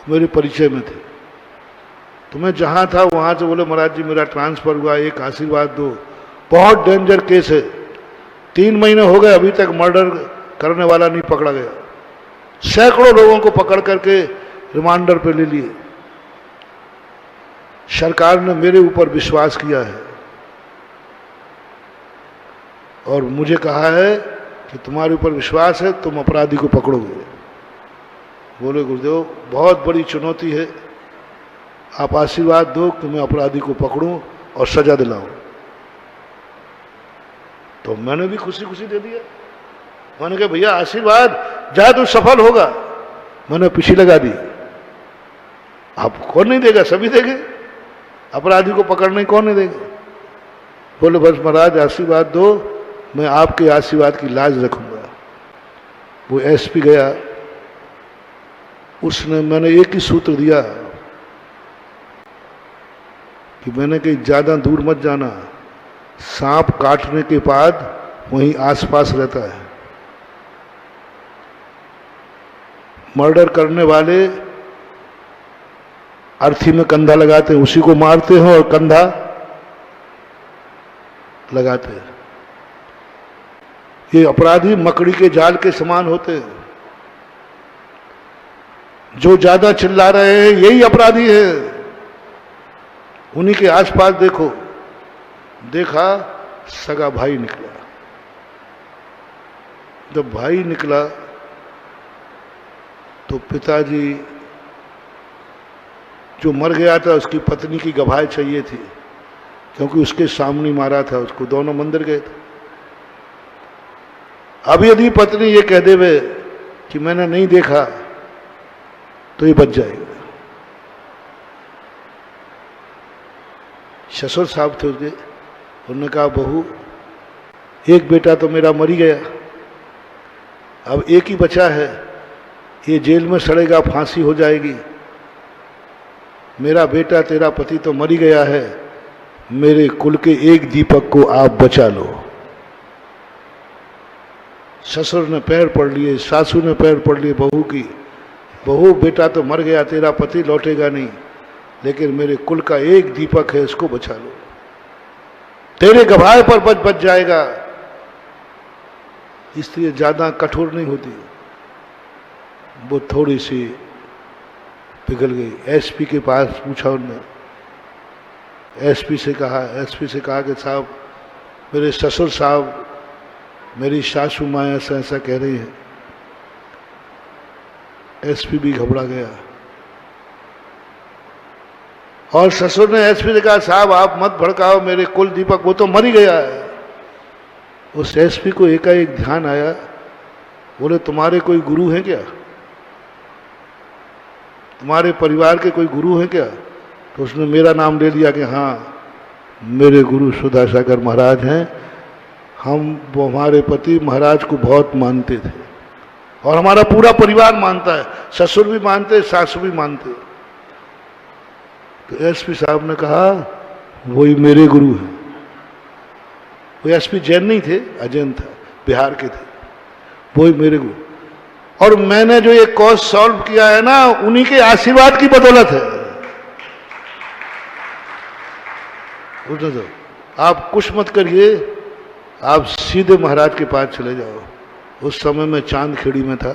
मेरे परिचय में थे, तो मैं जहां था वहां से बोले, महाराज जी मेरा ट्रांसफर हुआ, एक आशीर्वाद दो, बहुत डेंजर केस है, 3 महीने हो गए अभी तक मर्डर करने वाला नहीं पकड़ा गया। सैकड़ों लोगों को पकड़ करके रिमांडर पे ले लिए। सरकार ने मेरे ऊपर विश्वास किया है और मुझे कहा है कि तुम्हारे ऊपर विश्वास है, तुम अपराधी को पकड़ोगे। बोले गुरुदेव बहुत बड़ी चुनौती है, आप आशीर्वाद दो कि मैं अपराधी को पकड़ूं और सजा दिलाऊं। तो मैंने भी खुशी खुशी दे दिया। मैंने कहा भैया आशीर्वाद, जा तो सफल होगा। मैंने पीछे लगा दी, आप कौन नहीं देगा? सभी देंगे, अपराधी को पकड़ने कौन नहीं देगा? बोले बस महाराज आशीर्वाद दो, मैं आपके आशीर्वाद की लाज रखूंगा। वो एसपी गया, उसने, मैंने एक ही सूत्र दिया कि मैंने कहीं ज्यादा दूर मत जाना, सांप काटने के बाद वहीं आसपास रहता है। मर्डर करने वाले अर्थी में कंधा लगाते हैं, उसी को मारते हैं और कंधा लगाते हैं। ये अपराधी मकड़ी के जाल के समान होते हैं। जो ज्यादा चिल्ला रहे हैं यही अपराधी है। उन्हीं के आसपास देखो, देखा सगा भाई निकला। जब भाई निकला तो पिताजी जो मर गया था उसकी पत्नी की गवाही चाहिए थी, क्योंकि उसके सामने मारा था उसको। दोनों मंदिर गए थे। अब यदि पत्नी ये कह देवे कि मैंने नहीं देखा तो ये बच जाएगा। ससुर साहब थे उसके, उन्होंने कहा बहू एक बेटा तो मेरा मर ही गया, अब एक ही बचा है, ये जेल में सड़ेगा, फांसी हो जाएगी। मेरा बेटा तेरा पति तो मर ही गया है, मेरे कुल के एक दीपक को आप बचा लो। ससुर ने पैर पड़ लिए, सासू ने पैर पड़ लिए बहू की। बहू बेटा तो मर गया, तेरा पति लौटेगा नहीं, लेकिन मेरे कुल का एक दीपक है, इसको बचा लो। तेरे गवाह पर बच जाएगा। इसलिए ज्यादा कठोर नहीं होती, वो थोड़ी सी पिघल गई। एसपी के पास पूछा उन्होंने, एसपी से कहा कि साहब मेरे ससुर साहब, मेरी सासू माँ ऐसा ऐसा कह रही है। एसपी भी घबरा गया और ससुर ने एसपी से कहा साहब आप मत भड़काओ, मेरे कुल दीपक वो तो मर ही गया है। उस एसपी को एकाएक ध्यान आया, बोले तुम्हारे कोई गुरु हैं क्या? तुम्हारे परिवार के कोई गुरु हैं क्या? तो उसने मेरा नाम ले लिया कि हाँ मेरे गुरु सुधासागर महाराज हैं। वो हमारे पति महाराज को बहुत मानते थे और हमारा पूरा परिवार मानता है, ससुर भी मानते, सासू भी मानते। तो एसपी साहब ने कहा वही मेरे गुरु हैं। वो एसपी जैन नहीं थे, अजैन था, बिहार के थे, वही मेरे गुरु। और मैंने जो ये कॉज सॉल्व किया है ना, उन्हीं के आशीर्वाद की बदौलत है। तो आप कुछ मत करिए, आप सीधे महाराज के पास चले जाओ। उस समय मैं चांदखेड़ी में था,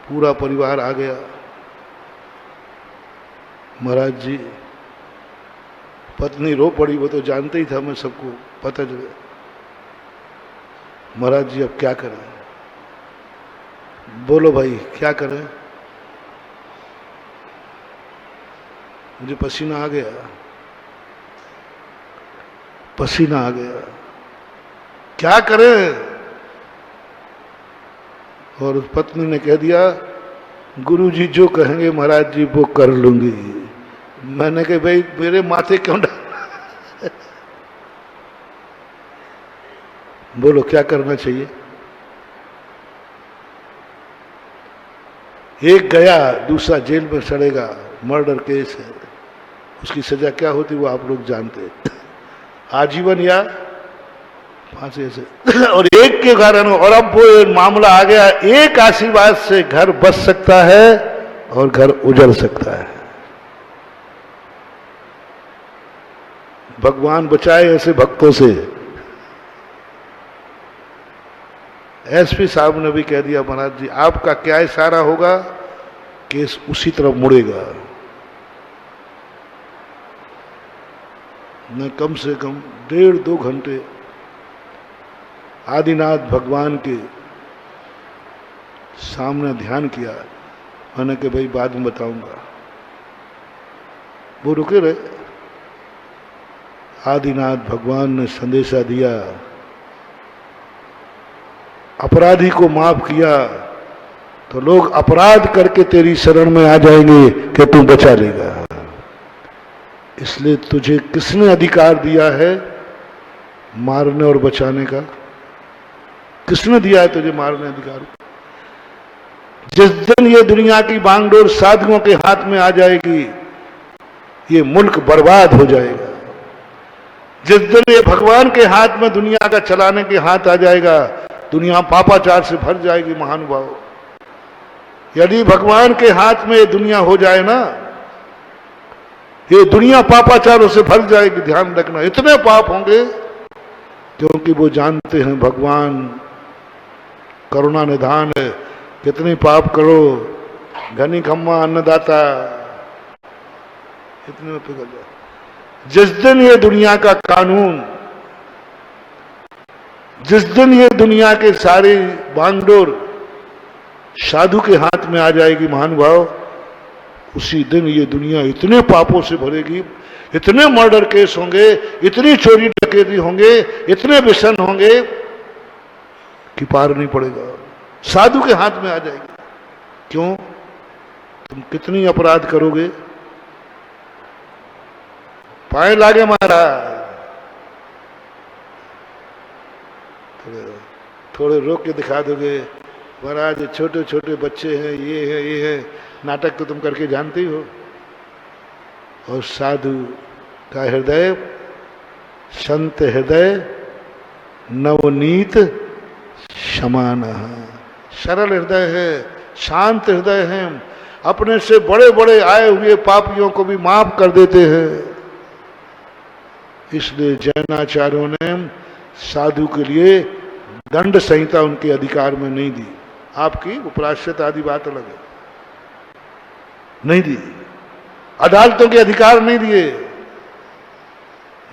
पूरा परिवार आ गया। महाराज जी, पत्नी रो पड़ी, वो तो जानते ही था, मैं सबको पता चला। महाराज जी अब क्या करें? बोलो भाई क्या करें? मुझे पसीना आ गया, पसीना आ गया, क्या करें? और उस पत्नी ने कह दिया गुरुजी जो कहेंगे महाराज जी वो कर लूंगी। मैंने कहा भाई मेरे माथे क्यों डाल? बोलो क्या करना चाहिए? एक गया, दूसरा जेल में सड़ेगा, मर्डर केस है, उसकी सजा क्या होती वो आप लोग जानते हैं, आजीवन या फांसी से। और एक के कारण, और अब वो मामला आ गया, एक आशीर्वाद से घर बच सकता है और घर उजड़ सकता है। भगवान बचाए ऐसे भक्तों से। एसपी साहब ने भी कह दिया महाराज जी आपका क्या इशारा होगा केस उसी तरफ मुड़ेगा। मैं कम से कम 1.5-2 घंटे आदिनाथ भगवान के सामने ध्यान किया। मैंने कहा भाई बाद में बताऊंगा। वो रुके रहे। आदिनाथ भगवान ने संदेशा दिया, अपराधी को माफ किया तो लोग अपराध करके तेरी शरण में आ जाएंगे कि तू बचा लेगा। इसलिए तुझे किसने अधिकार दिया है मारने और बचाने का? किसने दिया है तुझे मारने अधिकार? जिस दिन ये दुनिया की बांगडोर साधुओं के हाथ में आ जाएगी ये मुल्क बर्बाद हो जाएगा। जिस दिन ये भगवान के हाथ में दुनिया का चलाने के हाथ आ जाएगा दुनिया पापाचार से भर जाएगी। महानुभाव, यदि भगवान के हाथ में ये दुनिया हो जाए ना, ये दुनिया पापाचारों से भर जाएगी। ध्यान रखना, इतने पाप होंगे क्योंकि वो जानते हैं भगवान करुणा निधान है। कितनी पाप करो, घनी खम्मा अन्नदाता, इतने में पिघल जाए। जिस दिन ये दुनिया का कानून, जिस दिन ये दुनिया के सारे बांगडोर साधु के हाथ में आ जाएगी महानुभाव, उसी दिन ये दुनिया इतने पापों से भरेगी, इतने मर्डर केस होंगे, इतनी चोरी डकैती होंगे, इतने व्यसन होंगे कि पार नहीं पड़ेगा। साधु के हाथ में आ जाएगी। क्यों? तुम कितनी अपराध करोगे? पाए लागे महाराज, थोड़े रोक के दिखा दोगे महाराज छोटे छोटे बच्चे हैं, ये है। नाटक तो तुम करके जानते ही हो। और साधु का हृदय, संत हृदय नवनीत समान, सरल हृदय है, शांत हृदय है, अपने से बड़े बड़े आए हुए पापियों को भी माफ कर देते हैं। इसलिए जैनाचार्यों ने साधु के लिए दंड संहिता उनके अधिकार में नहीं दी। आपकी उपराश्रित आदि बात अलग है, नहीं दी। अदालतों के अधिकार नहीं दिए।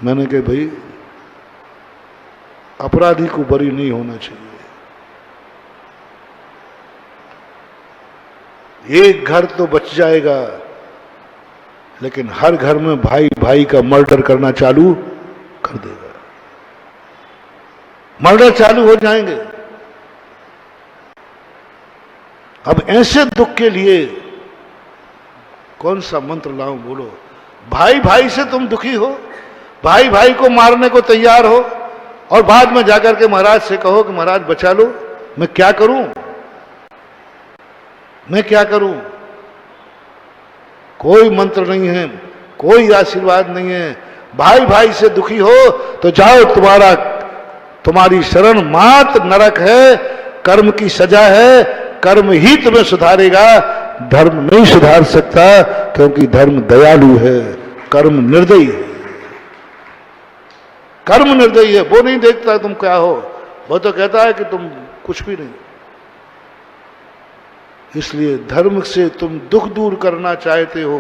मैंने कहा भाई अपराधी को बरी नहीं होना चाहिए। एक घर तो बच जाएगा, लेकिन हर घर में भाई भाई का मर्डर करना चालू कर देगा। मर्डर चालू हो जाएंगे। अब ऐसे दुख के लिए कौन सा मंत्र लाऊं, बोलो। भाई भाई से तुम दुखी हो, भाई भाई को मारने को तैयार हो, और बाद में जाकर के महाराज से कहो कि महाराज बचा लो। मैं क्या करूं, मैं क्या करूं? कोई मंत्र नहीं है, कोई आशीर्वाद नहीं है। भाई भाई से दुखी हो तो जाओ, तुम्हारी शरण मात्र नरक है, कर्म की सजा है, कर्म ही तुम्हें सुधारेगा, धर्म नहीं सुधार सकता, क्योंकि धर्म दयालु है, कर्म निर्दयी है। कर्म निर्दयी है, वो नहीं देखता तुम क्या हो, वो तो कहता है कि तुम कुछ भी नहीं। इसलिए धर्म से तुम दुख दूर करना चाहते हो,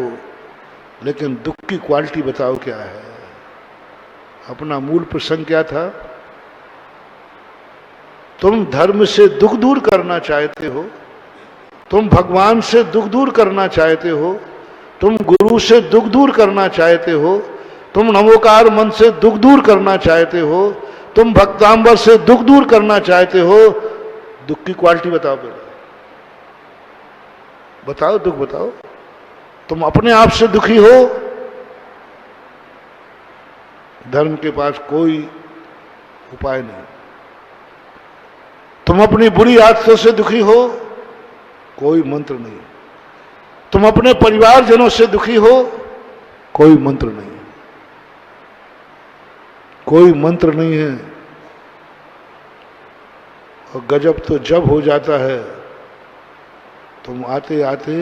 लेकिन दुख की क्वालिटी बताओ क्या है। अपना मूल प्रसंग क्या था? तुम धर्म से दुख दूर करना चाहते हो, तुम भगवान से दुख दूर करना चाहते हो, तुम गुरु से दुख दूर करना चाहते हो, तुम नमोकार मन से दुख दूर करना चाहते हो, तुम भक्तांबर से दुख दूर करना चाहते हो। दुख की क्वालिटी बताओ पहले, बताओ दुख बताओ। तुम अपने आप से दुखी हो, धर्म के पास कोई उपाय नहीं। तुम अपनी बुरी आदतों से दुखी हो, कोई मंत्र नहीं। तुम अपने परिवारजनों से दुखी हो, कोई मंत्र नहीं, कोई मंत्र नहीं है। और गजब तो जब हो जाता है, तुम आते आते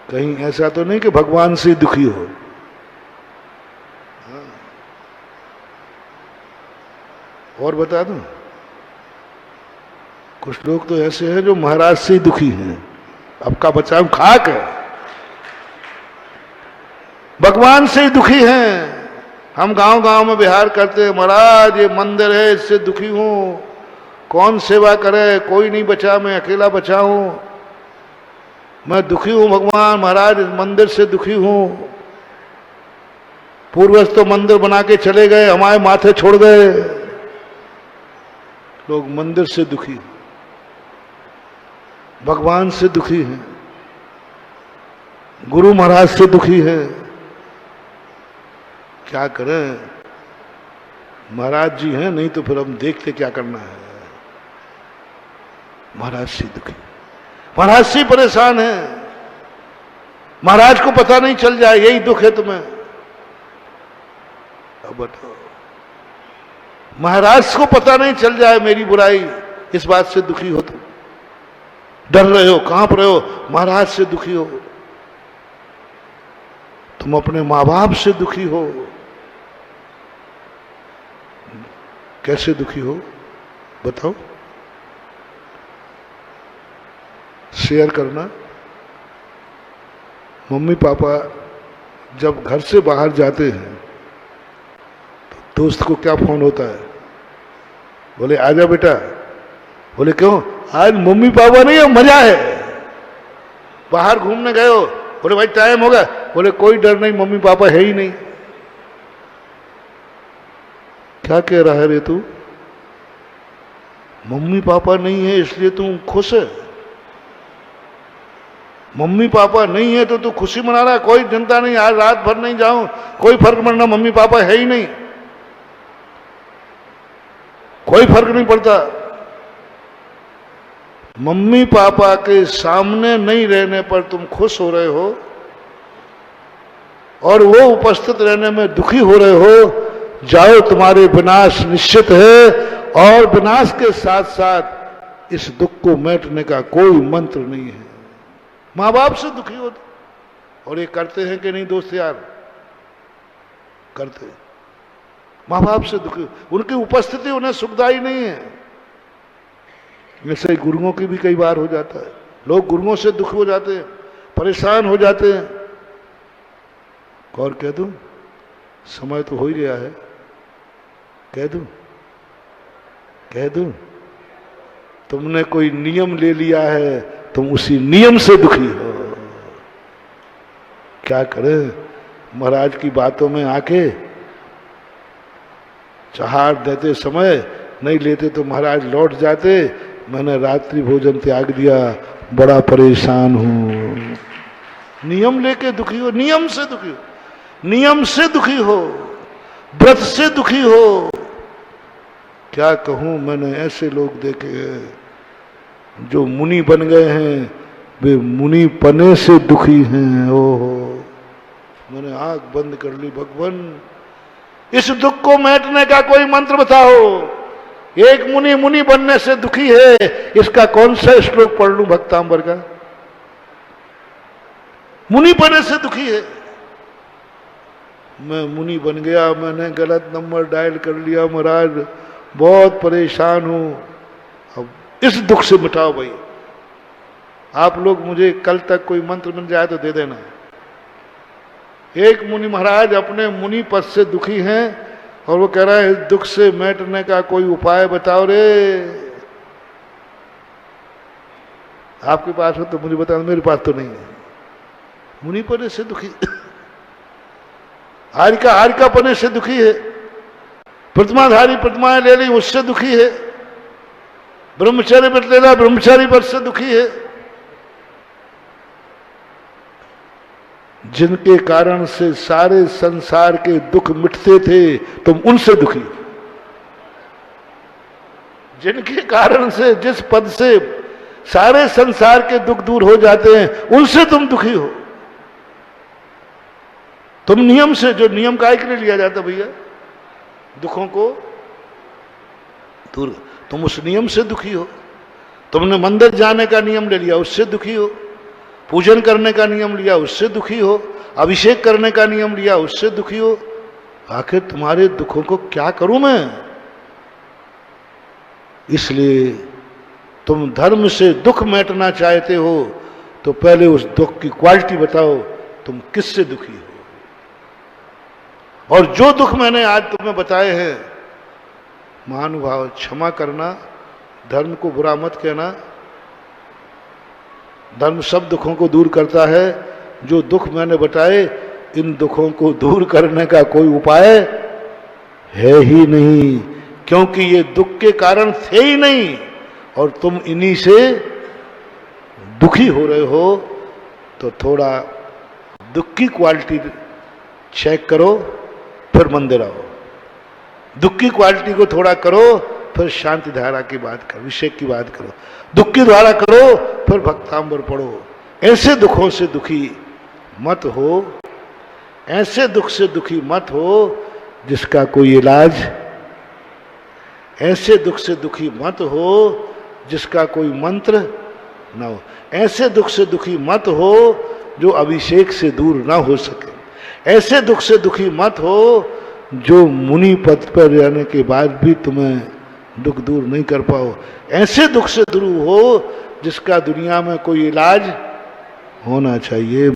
कहीं ऐसा तो नहीं कि भगवान से दुखी हो। हाँ। और बता दूं, कुछ लोग तो ऐसे हैं जो महाराज से ही दुखी हैं। अब का बचाव खाक है, भगवान से ही दुखी हैं। हम गांव गांव में बिहार करते हैं, महाराज ये मंदिर है इससे दुखी हूं, कौन सेवा करे, कोई नहीं बचा, मैं अकेला बचा हूं, मैं दुखी हूं भगवान, महाराज इस मंदिर से दुखी हूं। पूर्वज तो मंदिर बना के चले गए, हमारे माथे छोड़ गए। लोग मंदिर से दुखी, भगवान से दुखी हैं, गुरु महाराज से दुखी है। क्या करें, महाराज जी हैं, नहीं तो फिर हम देखते क्या करना है। महाराज से दुखी, महाराज से परेशान है, महाराज को पता नहीं चल जाए, यही दुख है तुम्हें। अब बताओ, महाराज को पता नहीं चल जाए मेरी बुराई, इस बात से दुखी हो तुम, डर रहे हो, कांप रहे हो, महाराज से दुखी हो। तुम अपने माँ बाप से दुखी हो, कैसे दुखी हो बताओ, शेयर करना। मम्मी पापा जब घर से बाहर जाते हैं तो दोस्त को क्या फोन होता है, बोले आजा बेटा, बोले क्यों, आज मम्मी पापा नहीं है, मजा है, बाहर घूमने गए हो, बोले भाई टाइम होगा, बोले कोई डर नहीं, मम्मी पापा है ही नहीं। क्या कह रहा है रे तू, मम्मी पापा नहीं है इसलिए तू खुश है, मम्मी पापा नहीं है तो तू खुशी मना रहा है, कोई चिंता नहीं, आज रात भर नहीं जाऊं, कोई फर्क पड़ना, मम्मी पापा है ही नहीं, कोई फर्क नहीं पड़ता। मम्मी पापा के सामने नहीं रहने पर तुम खुश हो रहे हो और वो उपस्थित रहने में दुखी हो रहे हो, जाओ तुम्हारे विनाश निश्चित है। और विनाश के साथ साथ इस दुख को मिटाने का कोई मंत्र नहीं है। माँ बाप से दुखी होते, और ये करते हैं कि नहीं दोस्त यार, करते। माँ बाप से दुखी, उनकी उपस्थिति उन्हें सुखदायी नहीं है। ऐसे गुरुओं की भी कई बार हो जाता है, लोग गुरुओं से दुखी हो जाते हैं, परेशान हो जाते हैं। और कह दूं, समय तो हो ही गया है, कह दूं, कह दूं, तुमने कोई नियम ले लिया है, तुम उसी नियम से दुखी हो। क्या करें, महाराज की बातों में आके चहार देते समय नहीं लेते तो महाराज लौट जाते, मैंने रात्रि भोजन त्याग दिया, बड़ा परेशान हूं। नियम लेके दुखी हो, नियम से दुखी हो, नियम से दुखी हो, व्रत से दुखी हो। क्या कहूं, मैंने ऐसे लोग देखे हैं जो मुनि बन गए हैं, वे मुनि पने से दुखी हैं। ओहो, मैंने आंख बंद कर ली। भगवान, इस दुख को मिटाने का कोई मंत्र बताओ। एक मुनि मुनि बनने से दुखी है, इसका कौन सा श्लोक पढ़ लूं भक्तांबर का? मुनि बनने से दुखी है। मैं मुनि बन गया, मैंने गलत नंबर डायल कर लिया महाराज, बहुत परेशान हूं। अब इस दुख से मिटाओ भाई। आप लोग मुझे कल तक कोई मंत्र मिल जाए तो दे देना। एक मुनि महाराज अपने मुनि पद से दुखी हैं और वो कह रहा है इस दुख से मिटने का कोई उपाय बताओ रे। आपके पास हो तो मुझे बताओ, मेरे पास तो नहीं है। मुनि पने से दुखी, आरिका पने से दुखी है, प्रतिमाधारी प्रतिमाएं ले ली उससे दुखी है, ब्रह्मचारी व्रत ले रहा ब्रह्मचारी व्रत से दुखी है। जिनके कारण से सारे संसार के दुख मिटते थे तुम उनसे दुखी हो। जिनके कारण से, जिस पद से सारे संसार के दुख दूर हो जाते हैं उनसे तुम दुखी हो। तुम नियम से, जो नियम काहे के लिए लिया जाता भैया, दुखों को दूर, तुम उस नियम से दुखी हो। तुमने मंदिर जाने का नियम ले लिया, उससे दुखी हो। पूजन करने का नियम लिया, उससे दुखी हो। अभिषेक करने का नियम लिया, उससे दुखी हो। आखिर तुम्हारे दुखों को क्या करूं मैं? इसलिए तुम धर्म से दुख मिटना चाहते हो तो पहले उस दुख की क्वालिटी बताओ, तुम किससे दुखी हो। और जो दुख मैंने आज तुम्हें बताए हैं, महानुभाव क्षमा करना, धर्म को बुरा मत कहना। धर्म सब दुखों को दूर करता है। जो दुख मैंने बताए, इन दुखों को दूर करने का कोई उपाय है ही नहीं, क्योंकि ये दुख के कारण थे ही नहीं और तुम इन्हीं से दुखी हो रहे हो। तो थोड़ा दुख की क्वालिटी चेक करो, फिर मंदिर आओ। दुख की क्वालिटी को थोड़ा करो, फिर शांति धारा की बात करो, अभिषेक की बात करो। दुख की धारा करो, फिर भक्तांबर पढ़ो। ऐसे दुखों से दुखी मत हो, ऐसे दुख से दुखी मत हो जिसका कोई इलाज, ऐसे दुख से दुखी मत हो जिसका कोई मंत्र ना हो, ऐसे दुख से दुखी मत हो जो अभिषेक से दूर ना हो सके, ऐसे दुख से दुखी मत हो जो मुनि पद पर रहने के बाद भी तुम्हें दुख दूर नहीं कर पाओ। ऐसे दुख से दूर हो जिसका दुनिया में कोई इलाज होना चाहिए।